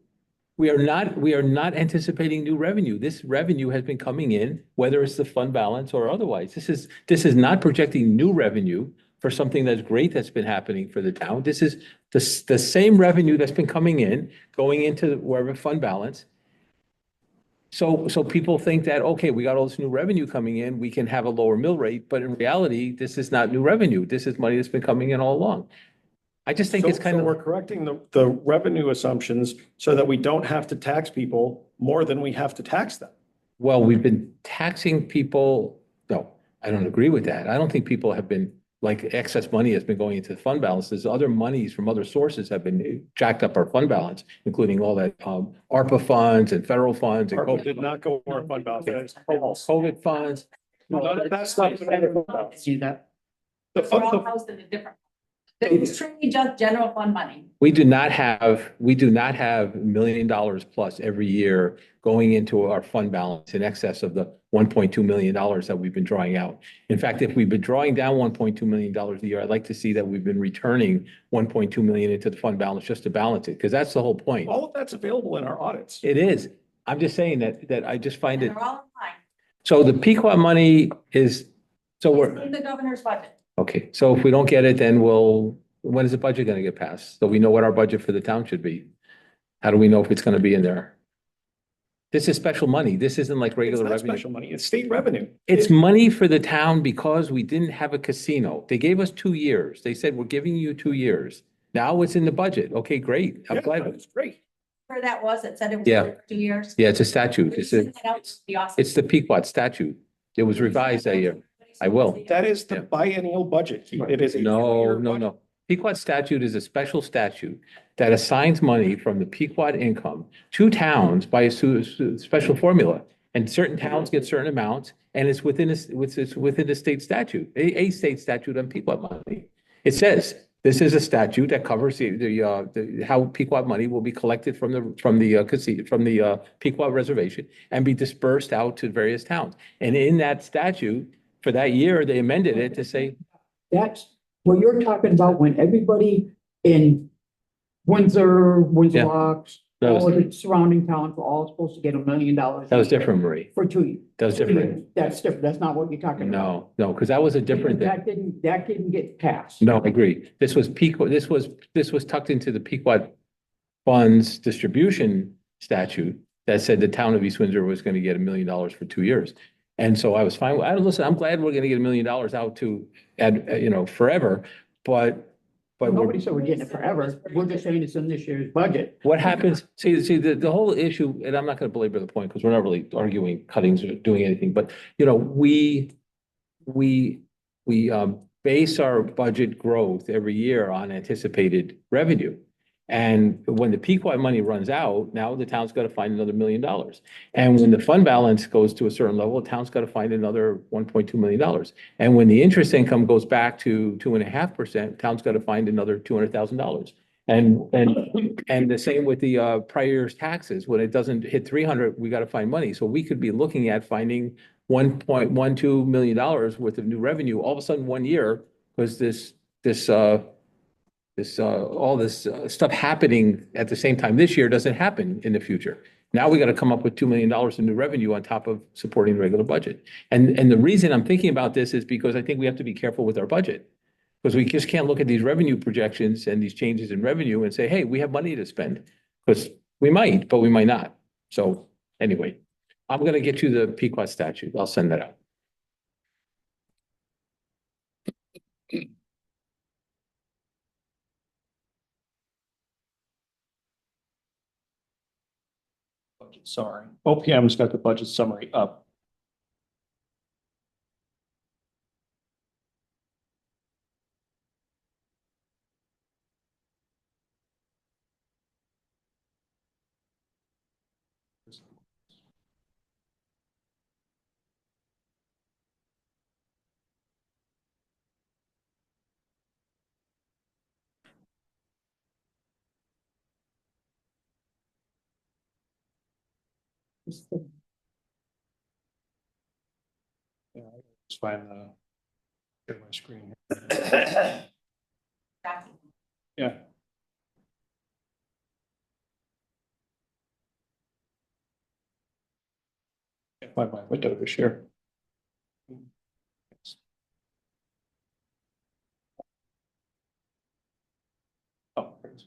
[SPEAKER 2] We are not anticipating new revenue. This revenue has been coming in, whether it's the fund balance or otherwise. This is not projecting new revenue for something that's great that's been happening for the town. This is the same revenue that's been coming in, going into wherever fund balance. So people think that, okay, we got all this new revenue coming in, we can have a lower mill rate, but in reality, this is not new revenue. This is money that's been coming in all along. I just think it's kind
[SPEAKER 1] So
[SPEAKER 2] of.
[SPEAKER 1] we're correcting the revenue assumptions so that we don't have to tax people more than we have to tax them.
[SPEAKER 2] Well, we've been taxing people. No, I don't agree with that. I don't think people have been, like, excess money has been going into the fund balances. Other monies from other sources have been jacked up our fund balance, including all that ARPA funds and federal funds. And
[SPEAKER 1] ARPA did not go for our fund balance. That's false.
[SPEAKER 2] COVID funds.
[SPEAKER 1] That's not.
[SPEAKER 9] See that?
[SPEAKER 1] The
[SPEAKER 8] We're all
[SPEAKER 1] fund,
[SPEAKER 8] housed in a different. It's truly just general fund money.
[SPEAKER 2] We do not have $1 million plus every year going into our fund balance in excess of the $1.2 million that we've been drawing out. In fact, if we've been drawing down $1.2 million a year, I'd like to see that we've been returning $1.2 million into the fund balance just to balance it, because that's the whole point.
[SPEAKER 1] all of that's available in our audits.
[SPEAKER 2] It is. I'm just saying that I just find
[SPEAKER 8] And
[SPEAKER 2] it.
[SPEAKER 8] they're all in line.
[SPEAKER 2] So the Pequot money is, so we're,
[SPEAKER 8] It's in the governor's budget.
[SPEAKER 2] okay, so if we don't get it, then when is the budget gonna get passed? So we know what our budget for the town should be. How do we know if it's gonna be in there? This is special money. This isn't like
[SPEAKER 1] It's
[SPEAKER 2] regular
[SPEAKER 1] not
[SPEAKER 2] revenue.
[SPEAKER 1] special money, it's state revenue.
[SPEAKER 2] It's money for the town because we didn't have a casino. They gave us 2 years. They said, we're giving you 2 years. Now it's in the budget. Okay, great. I'm
[SPEAKER 1] Yeah,
[SPEAKER 2] glad.
[SPEAKER 1] it's great.
[SPEAKER 8] Where that was, it said it was
[SPEAKER 2] Yeah.
[SPEAKER 8] for 2 years.
[SPEAKER 2] Yeah, it's a statute. It's
[SPEAKER 8] Send that out to the office.
[SPEAKER 2] it's the Pequot statute. It was revised that year. I will.
[SPEAKER 1] That is the
[SPEAKER 2] Yeah.
[SPEAKER 1] biennial budget. Keith. It is a
[SPEAKER 2] No,
[SPEAKER 1] year
[SPEAKER 2] no,
[SPEAKER 1] budget.
[SPEAKER 2] no. Pequot statute is a special statute that assigns money from the Pequot income to towns by a special formula. And certain towns get certain amounts, and it's within the state statute, a state statute on Pequot money. It says, this is a statute that covers how Pequot money will be collected from the casino, from the Pequot reservation and be dispersed out to various towns. And in that statute, for that year, they amended it to say,
[SPEAKER 7] That's what you're talking about when everybody in Windsor,
[SPEAKER 2] Yeah.
[SPEAKER 7] Locks,
[SPEAKER 2] That was-
[SPEAKER 7] all of the surrounding towns were all supposed to get $1 million.
[SPEAKER 2] that was different, Marie.
[SPEAKER 7] For 2 years.
[SPEAKER 2] That was different.
[SPEAKER 7] That's different. That's not what you're talking about.
[SPEAKER 2] No, because that was a different thing.
[SPEAKER 7] That didn't get passed.
[SPEAKER 2] No, I agree. This was Pequot, this was tucked into the Pequot funds distribution statute that said the town of East Windsor was going to get $1 million for 2 years. And so I was fine. Listen, I'm glad we're going to get $1 million out to, forever, but
[SPEAKER 7] Nobody said we're getting it forever. We're just saying it's in this year's budget.
[SPEAKER 2] what happens, see, the whole issue, and I'm not going to belabor the point because we're not really arguing cuttings or doing anything, but, we base our budget growth every year on anticipated revenue. And when the Pequot money runs out, now the town's got to find another $1 million. And when the fund balance goes to a certain level, the town's got to find another $1.2 million. And when the interest income goes back to 2.5%, town's got to find another $200,000. And the same with the prior year's taxes. When it doesn't hit 300, we got to find money. So we could be looking at finding $1.12 million worth of new revenue all of a sudden 1 year, because all this stuff happening at the same time this year doesn't happen in the future. Now we got to come up with $2 million in new revenue on top of supporting the regular budget. And the reason I'm thinking about this is because I think we have to be careful with our budget. Because we just can't look at these revenue projections and these changes in revenue and say, hey, we have money to spend. Because we might, but we might not. So anyway, I'm going to get you the Pequot statute. I'll send that out.
[SPEAKER 1] Sorry. OPM's got the budget summary up. Yeah, it's fine. Share my screen. Yeah. Can't find my window to share. Oh, there it is.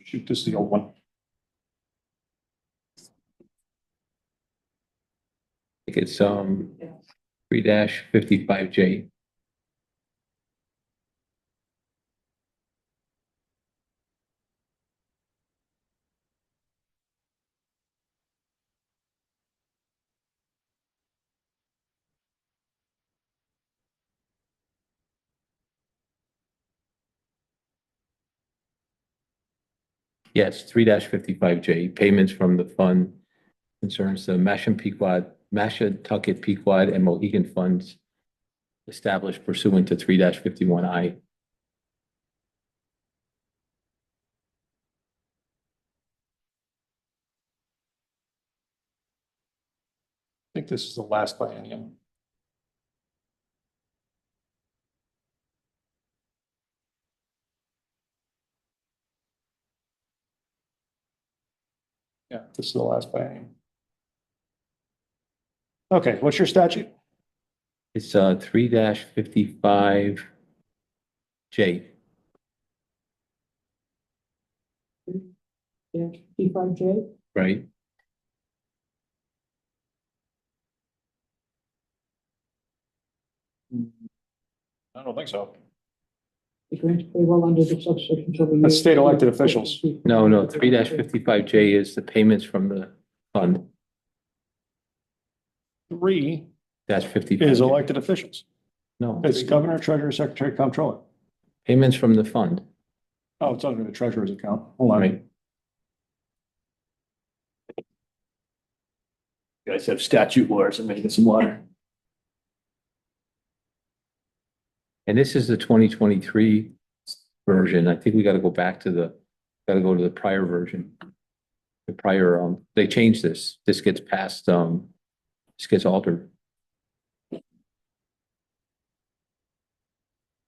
[SPEAKER 1] Shoot, this is the old one.
[SPEAKER 2] I think it's 3-55J. Yes, 3-55J, payments from the fund concerns the Mashantucket Pequot and Mohegan funds established pursuant to 3-51I.
[SPEAKER 1] I think this is the last biennium. Yeah, this is the last biennium. Okay, what's your statute?
[SPEAKER 2] It's 3-55 J,
[SPEAKER 7] P5J?
[SPEAKER 2] right?
[SPEAKER 1] I don't think so.
[SPEAKER 7] The grants payable under the subsection shall be.
[SPEAKER 1] That's state elected officials.
[SPEAKER 2] No, 3-55 J is the payments from the fund.
[SPEAKER 1] 3
[SPEAKER 2] Dash 55.
[SPEAKER 1] is elected officials.
[SPEAKER 2] No,
[SPEAKER 1] It's governor, treasurer, secretary, comptroller.
[SPEAKER 2] payments from the fund,
[SPEAKER 1] Oh, it's under the treasurer's account. Hold on.
[SPEAKER 2] right?
[SPEAKER 5] You guys have statute wars. I'm gonna get some water.
[SPEAKER 2] And this is the 2023 version. I think we got to go back to go to the prior version. The prior, they changed this. This gets passed, this gets altered.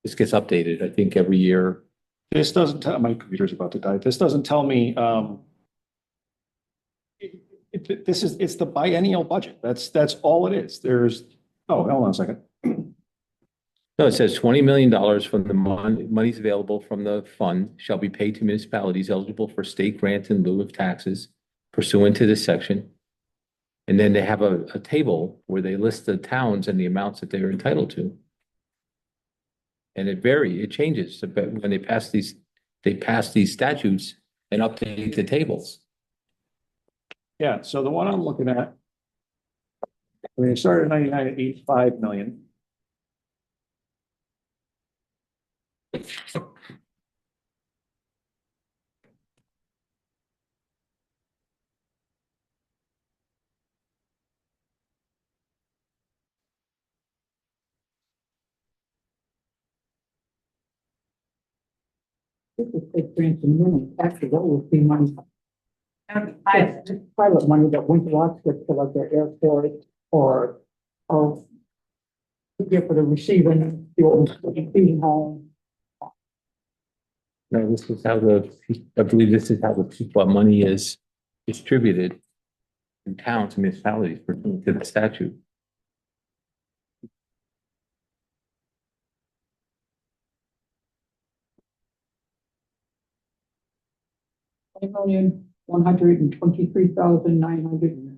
[SPEAKER 2] This gets updated, I think, every year.
[SPEAKER 1] This doesn't tell, my computer's about to die. This doesn't tell me, it's the biennial budget. That's all it is. Hold on a second.
[SPEAKER 2] No, it says $20 million from the monies available from the fund shall be paid to municipalities eligible for state grants in lieu of taxes pursuant to this section. And then they have a table where they list the towns and the amounts that they're entitled to. And it changes when they pass these statutes and update the tables.
[SPEAKER 1] Yeah, so the one I'm looking at, I mean, it started in 99 at 85 million.
[SPEAKER 7] State grants and money, actually, that would be money,
[SPEAKER 8] I,
[SPEAKER 7] private money that went to Oxford for like their airport or, get for the receiving, the old feeding home.
[SPEAKER 2] No, this is how I believe this is how what money is distributed in towns and municipalities pursuant to the statute.
[SPEAKER 7] $20,123,900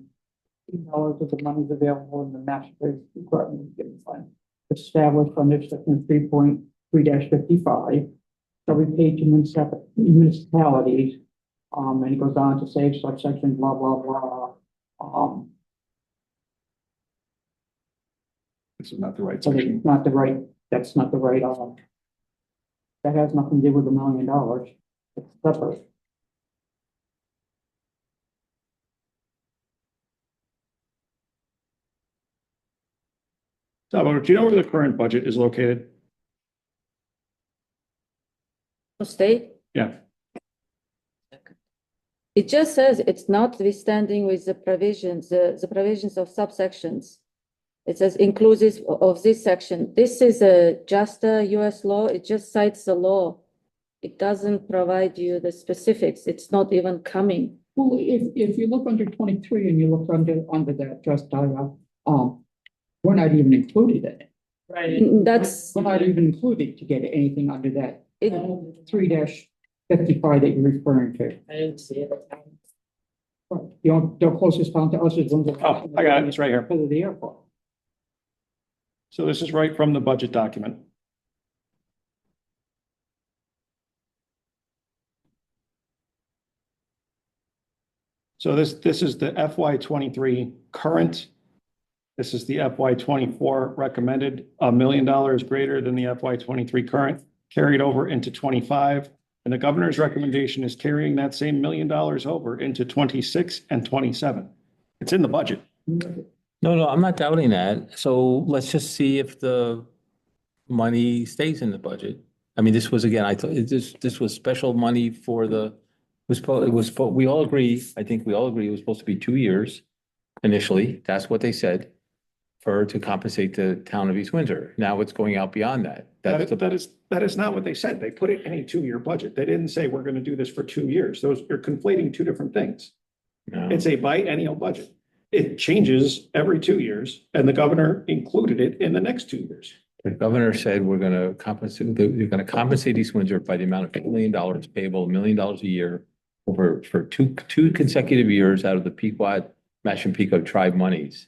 [SPEAKER 7] of the money is available in the Master Department Given Fund. Established under section 3.3-55, shall be paid to municipalities. And it goes on to say subsection blah, blah, blah.
[SPEAKER 1] This is not the right
[SPEAKER 7] So
[SPEAKER 1] section.
[SPEAKER 7] it's not the right, that's not the right, that has nothing to do with $1 million. It's separate.
[SPEAKER 1] So, do you know where the current budget is located?
[SPEAKER 10] State,
[SPEAKER 1] Yeah,
[SPEAKER 10] it just says it's notwithstanding with the provisions, the provisions of subsections. It says inclusive of this section. This is just a US law. It just cites the law. It doesn't provide you the specifics. It's not even coming.
[SPEAKER 7] Well, if you look under 23 and you look under that just we're not even included in it.
[SPEAKER 9] Right.
[SPEAKER 10] That's,
[SPEAKER 7] We're not even included to get anything under that
[SPEAKER 10] it,
[SPEAKER 7] 3-55 that you're referring to.
[SPEAKER 9] I didn't see it.
[SPEAKER 7] The closest town to us is Windsor.
[SPEAKER 1] Oh, I got it. It's right here.
[SPEAKER 7] Because of the airport.
[SPEAKER 1] so this is right from the budget document. So this is the FY 23 current. This is the FY 24 recommended, $1 million greater than the FY 23 current, carried over into 25. And the governor's recommendation is carrying that same $1 million over into 26 and 27. It's in the budget.
[SPEAKER 2] No, I'm not doubting that. So let's just see if the money stays in the budget. I mean, this was, again, I thought this was special money for we all agree, I think we all agree it was supposed to be 2 years initially. That's what they said to compensate the town of East Windsor. Now it's going out beyond that.
[SPEAKER 1] That is not what they said. They put it in a 2-year budget. They didn't say we're going to do this for 2 years. You're conflating two different things.
[SPEAKER 2] No.
[SPEAKER 1] It's a biennial budget. it changes every 2 years, and the governor included it in the next 2 years.
[SPEAKER 2] The governor said we're gonna compensate, they're gonna compensate East Windsor by the amount of $8 million payable, $1 million a year for two consecutive years out of the Pequot, Mashanpico tribe monies.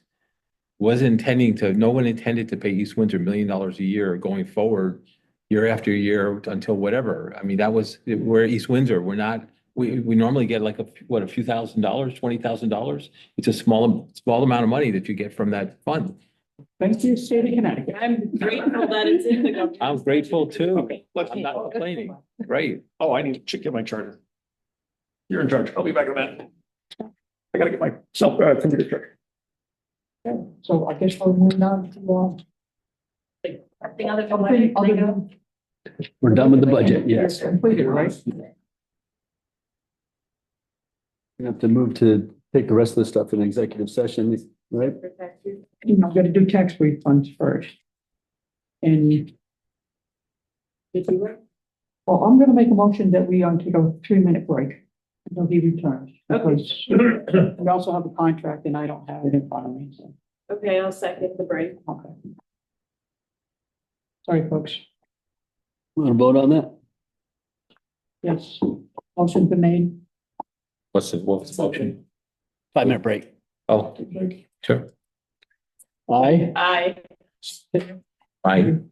[SPEAKER 2] Wasn't intending to, no one intended to pay East Windsor $1 million a year going forward, year after year until whatever. I mean, that was, we're East Windsor. We're not, we normally get like a few $1,000s, $20,000. It's a small amount of money that you get from that fund.
[SPEAKER 7] Thanks to the state of Connecticut.
[SPEAKER 3] I'm grateful that it's in the government.
[SPEAKER 2] I'm grateful too.
[SPEAKER 1] Okay, let's.
[SPEAKER 2] I'm not complaining. Right.
[SPEAKER 1] Oh, I need to get my charger. You're in charge. I'll be back in a minute. I gotta get my computer charger.
[SPEAKER 7] So I guess we're moving on to,
[SPEAKER 8] Nothing other than
[SPEAKER 7] something
[SPEAKER 8] what-
[SPEAKER 7] other than.
[SPEAKER 5] We're done with the budget, yes.
[SPEAKER 7] Completed, right?
[SPEAKER 5] We have to move to take the rest of the stuff in executive session, right?
[SPEAKER 7] You know, gotta do tax refunds first. And. Well, I'm gonna make a motion that we take a 3-minute break until he returns. Because we also have a contract and I don't have it in front of me, so,
[SPEAKER 3] Okay, I'll second the break.
[SPEAKER 7] okay. Sorry, folks.
[SPEAKER 5] Want to vote on that?
[SPEAKER 7] Yes, motion's been made.
[SPEAKER 2] What's the motion?
[SPEAKER 5] 5-minute break.
[SPEAKER 2] Oh, sure.
[SPEAKER 5] Aye.
[SPEAKER 3] Aye.
[SPEAKER 2] Fine.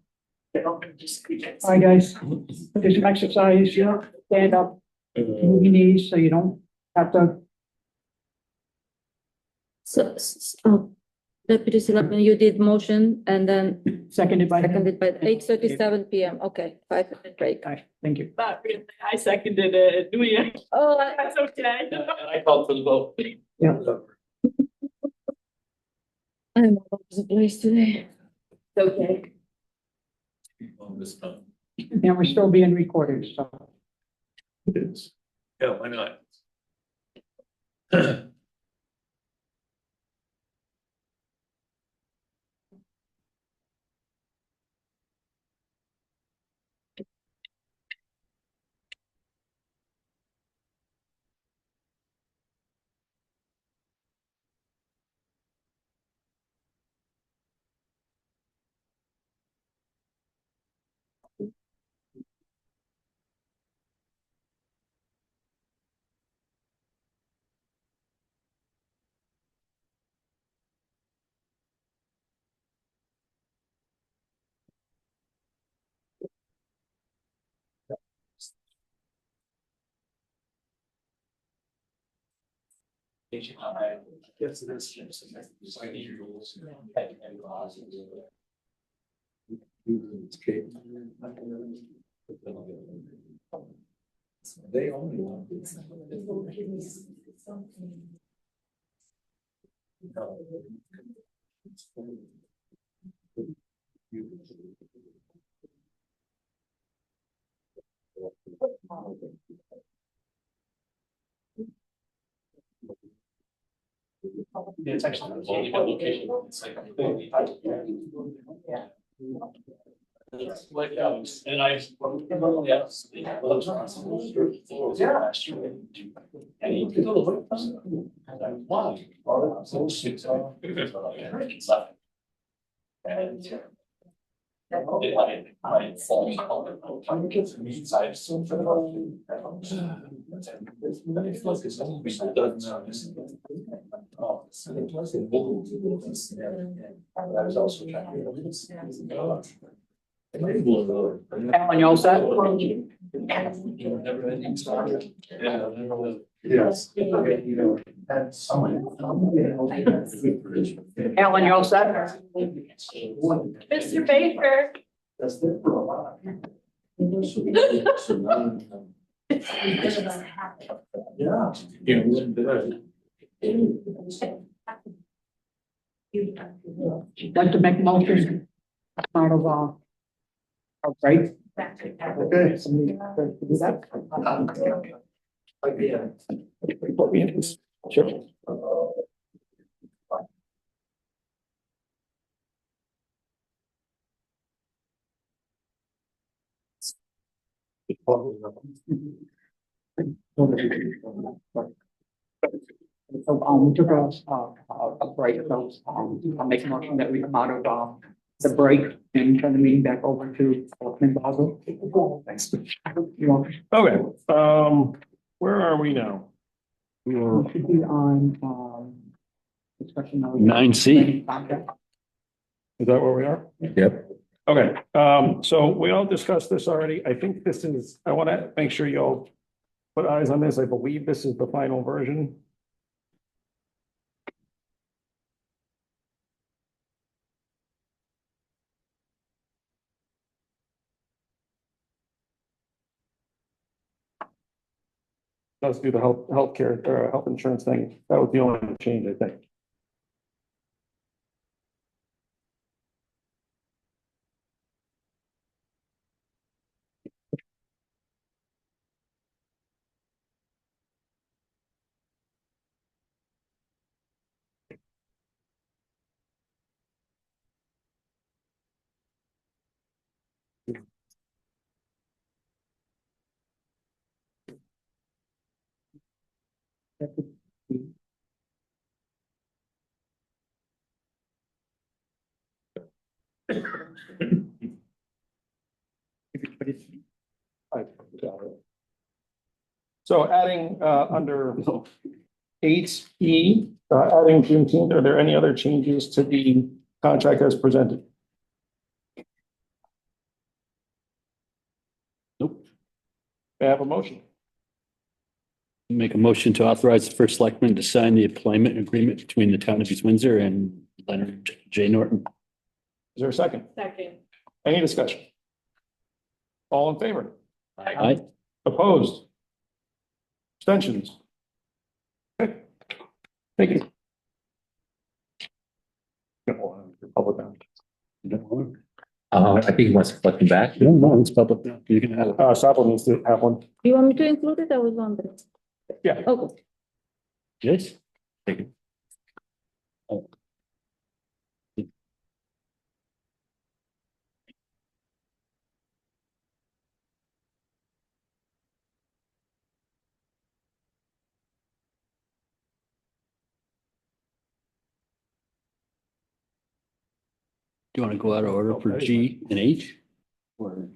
[SPEAKER 7] Hi, guys. Do some exercise, stand up, move your knees so you don't have to.
[SPEAKER 10] So, Deputy Selectman, you did motion and then
[SPEAKER 7] Seconded by.
[SPEAKER 10] seconded by 8:37 PM. Okay, 5-minute break.
[SPEAKER 7] All right, thank you.
[SPEAKER 3] Not really. I seconded it. Do you?
[SPEAKER 10] Oh,
[SPEAKER 3] That's okay.
[SPEAKER 4] I called for the vote.
[SPEAKER 7] Yeah.
[SPEAKER 10] I'm all over the place today.
[SPEAKER 3] It's okay.
[SPEAKER 4] On this time.
[SPEAKER 7] And we're still being recorded, so.
[SPEAKER 4] It is. Yeah, why not? They only want.
[SPEAKER 1] It's actually a only one location. It's like completely. And I.
[SPEAKER 7] Alan, you all set?
[SPEAKER 4] Yes.
[SPEAKER 7] Alan, you all set?
[SPEAKER 3] Mr. Baker.
[SPEAKER 4] That's there for a lot. Yeah.
[SPEAKER 7] Like to make a motion out of, break?
[SPEAKER 4] Okay.
[SPEAKER 7] Somebody to do that?
[SPEAKER 1] Put me in this. Sure.
[SPEAKER 7] So, we took a break, so, I'll make a motion that we come out of, the break and turn the meeting back over to Selectman Basel. Thanks. You want,
[SPEAKER 1] Okay, where are we now?
[SPEAKER 7] we should be on, discussion of.
[SPEAKER 5] 9C.
[SPEAKER 7] Contract.
[SPEAKER 1] Is that where we are?
[SPEAKER 2] Yep.
[SPEAKER 1] Okay, so we all discussed this already. I think this is, I want to make sure you all put eyes on this. I believe this is the final version. Let's do the healthcare, health insurance thing. That was the only change, I think. So adding, under 8E, adding Juneteenth, are there any other changes to the contract as presented?
[SPEAKER 5] Nope.
[SPEAKER 1] May I have a motion?
[SPEAKER 5] Make a motion to authorize the first selectman to sign the employment agreement between the town of East Windsor and Leonard J. Norton.
[SPEAKER 1] Is there a second?
[SPEAKER 3] Second.
[SPEAKER 1] Any discussion? All in favor?
[SPEAKER 5] Aye.
[SPEAKER 1] Opposed? Abstentions? Okay. Thank you. Public now.
[SPEAKER 2] I think he wants to collect them back.
[SPEAKER 5] No, it's public now. You can have it.
[SPEAKER 1] Sabo needs to have one.
[SPEAKER 10] Do you want me to include it? I was wondering.
[SPEAKER 1] Yeah.
[SPEAKER 10] Okay.
[SPEAKER 5] Yes. Thank you. Do you want to go out of order for G and H? Or?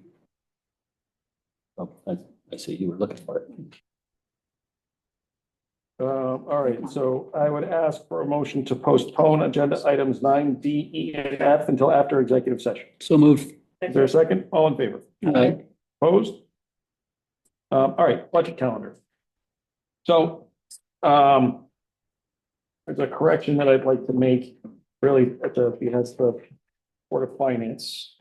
[SPEAKER 5] Oh, I see you were looking for it.
[SPEAKER 1] All right, so I would ask for a motion to postpone agenda items 9D, E, and F until after executive session.
[SPEAKER 5] So moved.
[SPEAKER 1] Is there a second? All in favor?
[SPEAKER 5] Aye.
[SPEAKER 1] Opposed? All right, budget calendar. So, there's a correction that I'd like to make, really, at the behest of Board of Finance.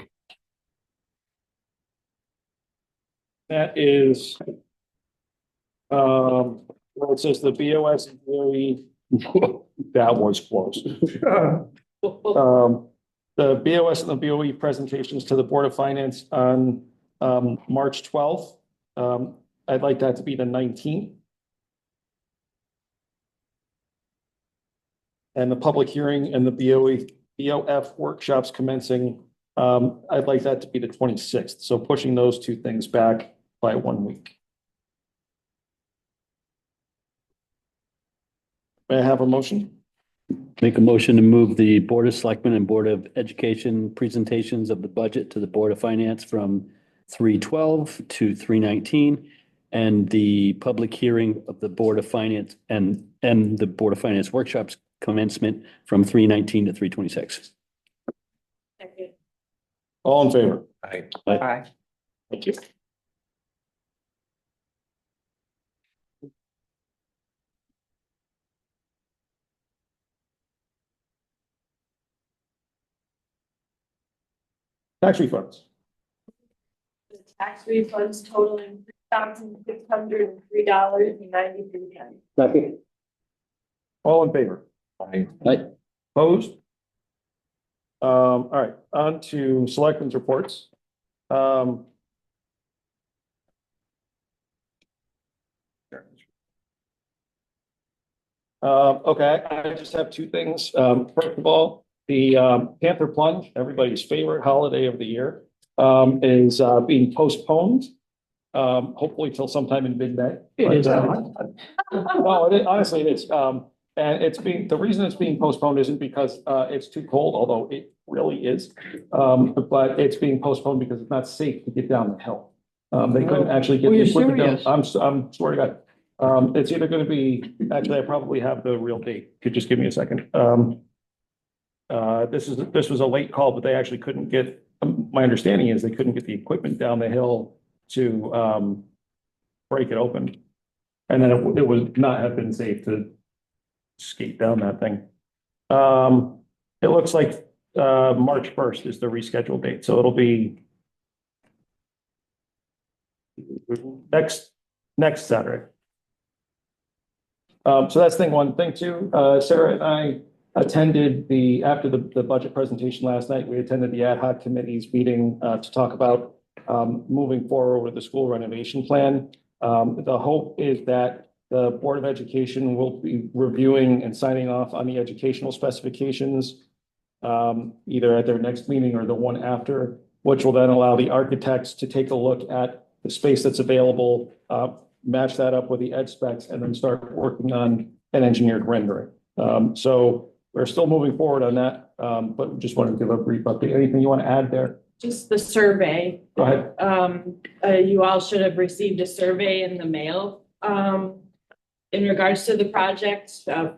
[SPEAKER 1] That is, well, it says the BOS and BOE, that was close. The BOS and the BOE presentations to the Board of Finance on, March 12th. I'd like that to be the 19th. And the public hearing and the BOF workshops commencing, I'd like that to be the 26th. So pushing those two things back by 1 week. May I have a motion?
[SPEAKER 5] Make a motion to move the Board of Selectmen and Board of Education presentations of the budget to the Board of Finance from 3/12 to 3/19. And the public hearing of the Board of Finance and the Board of Finance workshops commencement from 3/19 to 3/26.
[SPEAKER 3] Second.
[SPEAKER 1] All in favor?
[SPEAKER 2] Aye.
[SPEAKER 7] Aye.
[SPEAKER 1] Thank you. Tax refunds.
[SPEAKER 3] The tax refunds totaling $3,603.93.
[SPEAKER 1] Second. All in favor?
[SPEAKER 2] Aye.
[SPEAKER 1] Opposed? All right, on to selectmen's reports. Okay, I just have two things. First of all, the Panther Plunge, everybody's favorite holiday of the year, is being postponed. Hopefully till sometime in mid-May.
[SPEAKER 6] It is
[SPEAKER 1] No, honestly, it is. And the reason it's being postponed isn't because it's too cold, although it really is. But it's being postponed because it's not safe to get down the hill. They couldn't actually get
[SPEAKER 7] Oh,
[SPEAKER 1] the
[SPEAKER 7] you're
[SPEAKER 1] equipment down.
[SPEAKER 7] serious?
[SPEAKER 1] I'm swear to God. It's either gonna be, actually, I probably have the real date. Could just give me a second. This was a late call, but they actually couldn't get, my understanding is they couldn't get the equipment down the hill to break it open. And then it would not have been safe to skate down that thing. It looks like March 1st is the rescheduled date, so it'll be next Saturday. So that's thing one. Thing two, Sarah and I attended after the budget presentation last night, we attended the ad hoc committee's meeting to talk about moving forward with the school renovation plan. The hope is that the Board of Education will be reviewing and signing off on the educational specifications either at their next meeting or the one after, which will then allow the architects to take a look at the space that's available, match that up with the ed specs, and then start working on an engineered rendering. So we're still moving forward on that, but just wanted to give a brief update. Anything you want to add there?
[SPEAKER 3] Just the survey.
[SPEAKER 1] Go ahead.
[SPEAKER 3] You all should have received a survey in the mail. In regards to the project,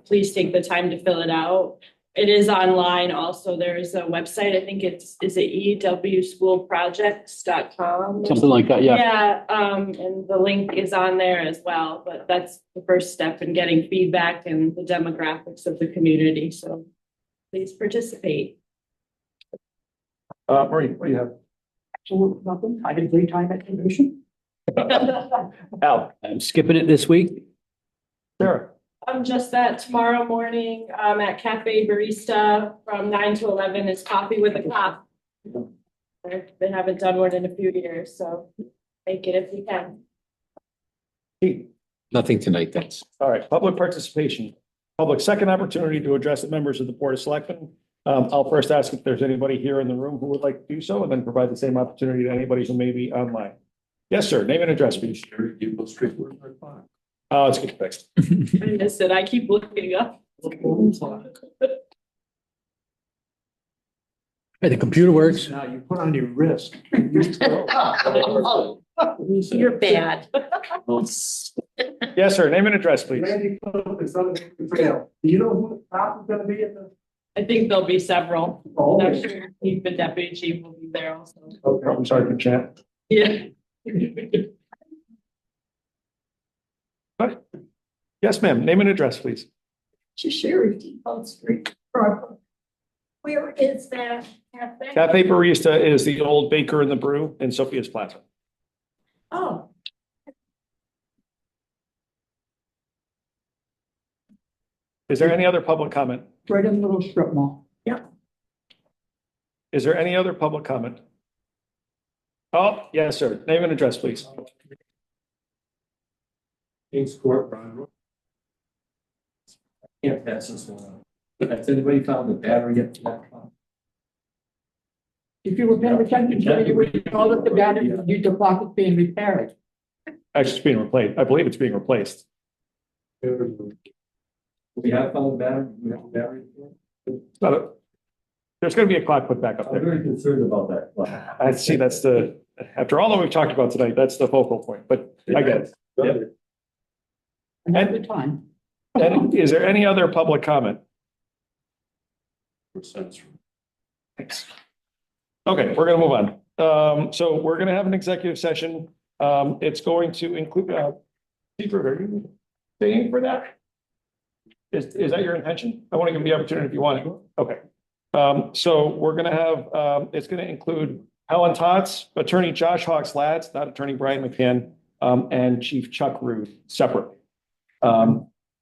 [SPEAKER 3] please take the time to fill it out. It is online also. There's a website, I think is it ewschoolprojects.com?
[SPEAKER 5] Something like that, yeah.
[SPEAKER 3] Yeah, and the link is on there as well, but that's the first step in getting feedback and the demographics of the community, so please participate.
[SPEAKER 1] Marie, what do you have?
[SPEAKER 7] Absolutely nothing. I did daytime at commission.
[SPEAKER 1] Al,
[SPEAKER 5] I'm skipping it this week.
[SPEAKER 1] Sarah.
[SPEAKER 3] Just that tomorrow morning, at Cafe Barista from 9 to 11 is coffee with a cop. They haven't done one in a few years, so make it if you can.
[SPEAKER 1] Keith.
[SPEAKER 2] Nothing tonight, thanks.
[SPEAKER 1] All right, public participation. Public second opportunity to address the members of the Board of Selectmen. I'll first ask if there's anybody here in the room who would like to do so, and then provide the same opportunity to anybody who may be online. Yes, sir. Name and address, please. Oh, it's good fixed.
[SPEAKER 3] I missed it. I keep looking up.
[SPEAKER 5] Hey, the computer works.
[SPEAKER 6] Now you put on your wrist.
[SPEAKER 9] You're bad.
[SPEAKER 1] Yes, sir. Name and address, please.
[SPEAKER 6] Randy Cook is on the trail. Do you know who the top is gonna be in the?
[SPEAKER 3] I think there'll be several.
[SPEAKER 6] Oh,
[SPEAKER 3] I'm sure Chief and Deputy Chief will be there also.
[SPEAKER 6] okay.
[SPEAKER 1] I'm sorry for chat.
[SPEAKER 3] Yeah.
[SPEAKER 1] Yes, ma'am. Name and address, please.
[SPEAKER 9] Sherry Depot Street. Proper. Where is that cafe?
[SPEAKER 1] Cafe Barista is the old baker in the brew in Sophia's Plaza.
[SPEAKER 9] Oh,
[SPEAKER 1] Is there any other public comment?
[SPEAKER 7] Right in the little strip mall.
[SPEAKER 1] Is there any other public comment? Oh, yes, sir. Name and address, please.
[SPEAKER 4] Kings Court, Brian. Yeah, pass this one out. Has anybody found the battery yet?
[SPEAKER 7] If you were paying attention, you would know that the battery, the clock is being repaired.
[SPEAKER 1] Actually, it's being replaced. I believe it's being replaced.
[SPEAKER 4] We have found the battery. We have the battery.
[SPEAKER 1] It's not there's going to be a clock put back up
[SPEAKER 4] I'm
[SPEAKER 1] there.
[SPEAKER 4] very concerned about that.
[SPEAKER 1] I see after all that we've talked about tonight, that's the focal point, but I get it. Yep.
[SPEAKER 7] Another time.
[SPEAKER 1] And is there any other public comment? Thanks. Okay, we're gonna move on. So we're gonna have an executive session. It's going to include, Secret, are you staying for that? Is that your intention? I want to give you the opportunity if you want to. Okay. So we're gonna have, it's gonna include Helen Tots, Attorney Josh Hawks Lads, not Attorney Brian McCann, and Chief Chuck Ruth separately.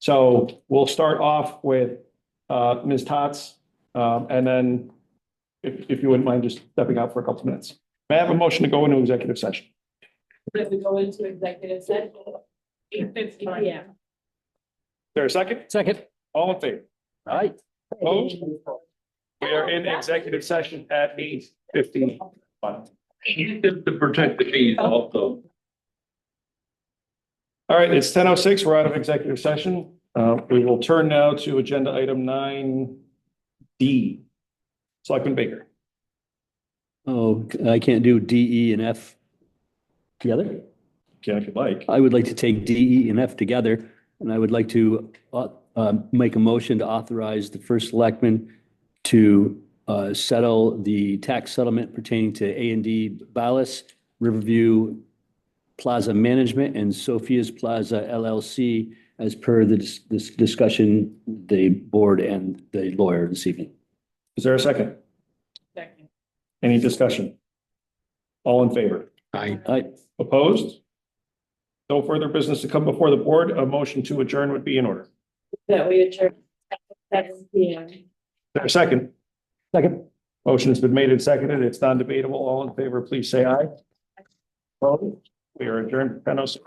[SPEAKER 1] So we'll start off with Ms. Tots, and then if you wouldn't mind just stepping out for a couple of minutes. May I have a motion to go into executive session?
[SPEAKER 3] That we go into executive session, 8:50 PM.
[SPEAKER 1] Is there a second?
[SPEAKER 5] Second.
[SPEAKER 1] All in favor?
[SPEAKER 5] All right.
[SPEAKER 1] Opposed? We are in executive session at 8:51.
[SPEAKER 4] To protect the fees also.
[SPEAKER 1] All right, it's 10:06. We're out of executive session. We will turn now to agenda item 9D. Selectman Baker.
[SPEAKER 5] Oh, I can't do D, E, and F together?
[SPEAKER 1] Can if you'd like.
[SPEAKER 5] I would like to take D, E, and F together, and I would like to make a motion to authorize the first selectman to settle the tax settlement pertaining to A&D Ballas, Riverview Plaza Management, and Sophia's Plaza LLC as per this discussion, the board and the lawyer this evening.
[SPEAKER 1] Is there a second?
[SPEAKER 3] Second.
[SPEAKER 1] Any discussion? All in favor?
[SPEAKER 5] Aye.
[SPEAKER 1] Opposed? No further business to come before the board. A motion to adjourn would be in order.
[SPEAKER 3] That we adjourn at 7 p.m.
[SPEAKER 1] Is there a second?
[SPEAKER 5] Second.
[SPEAKER 1] Motion has been made and seconded. It's non-debatable. All in favor, please say aye. Opposed? We are adjourned at 10:06.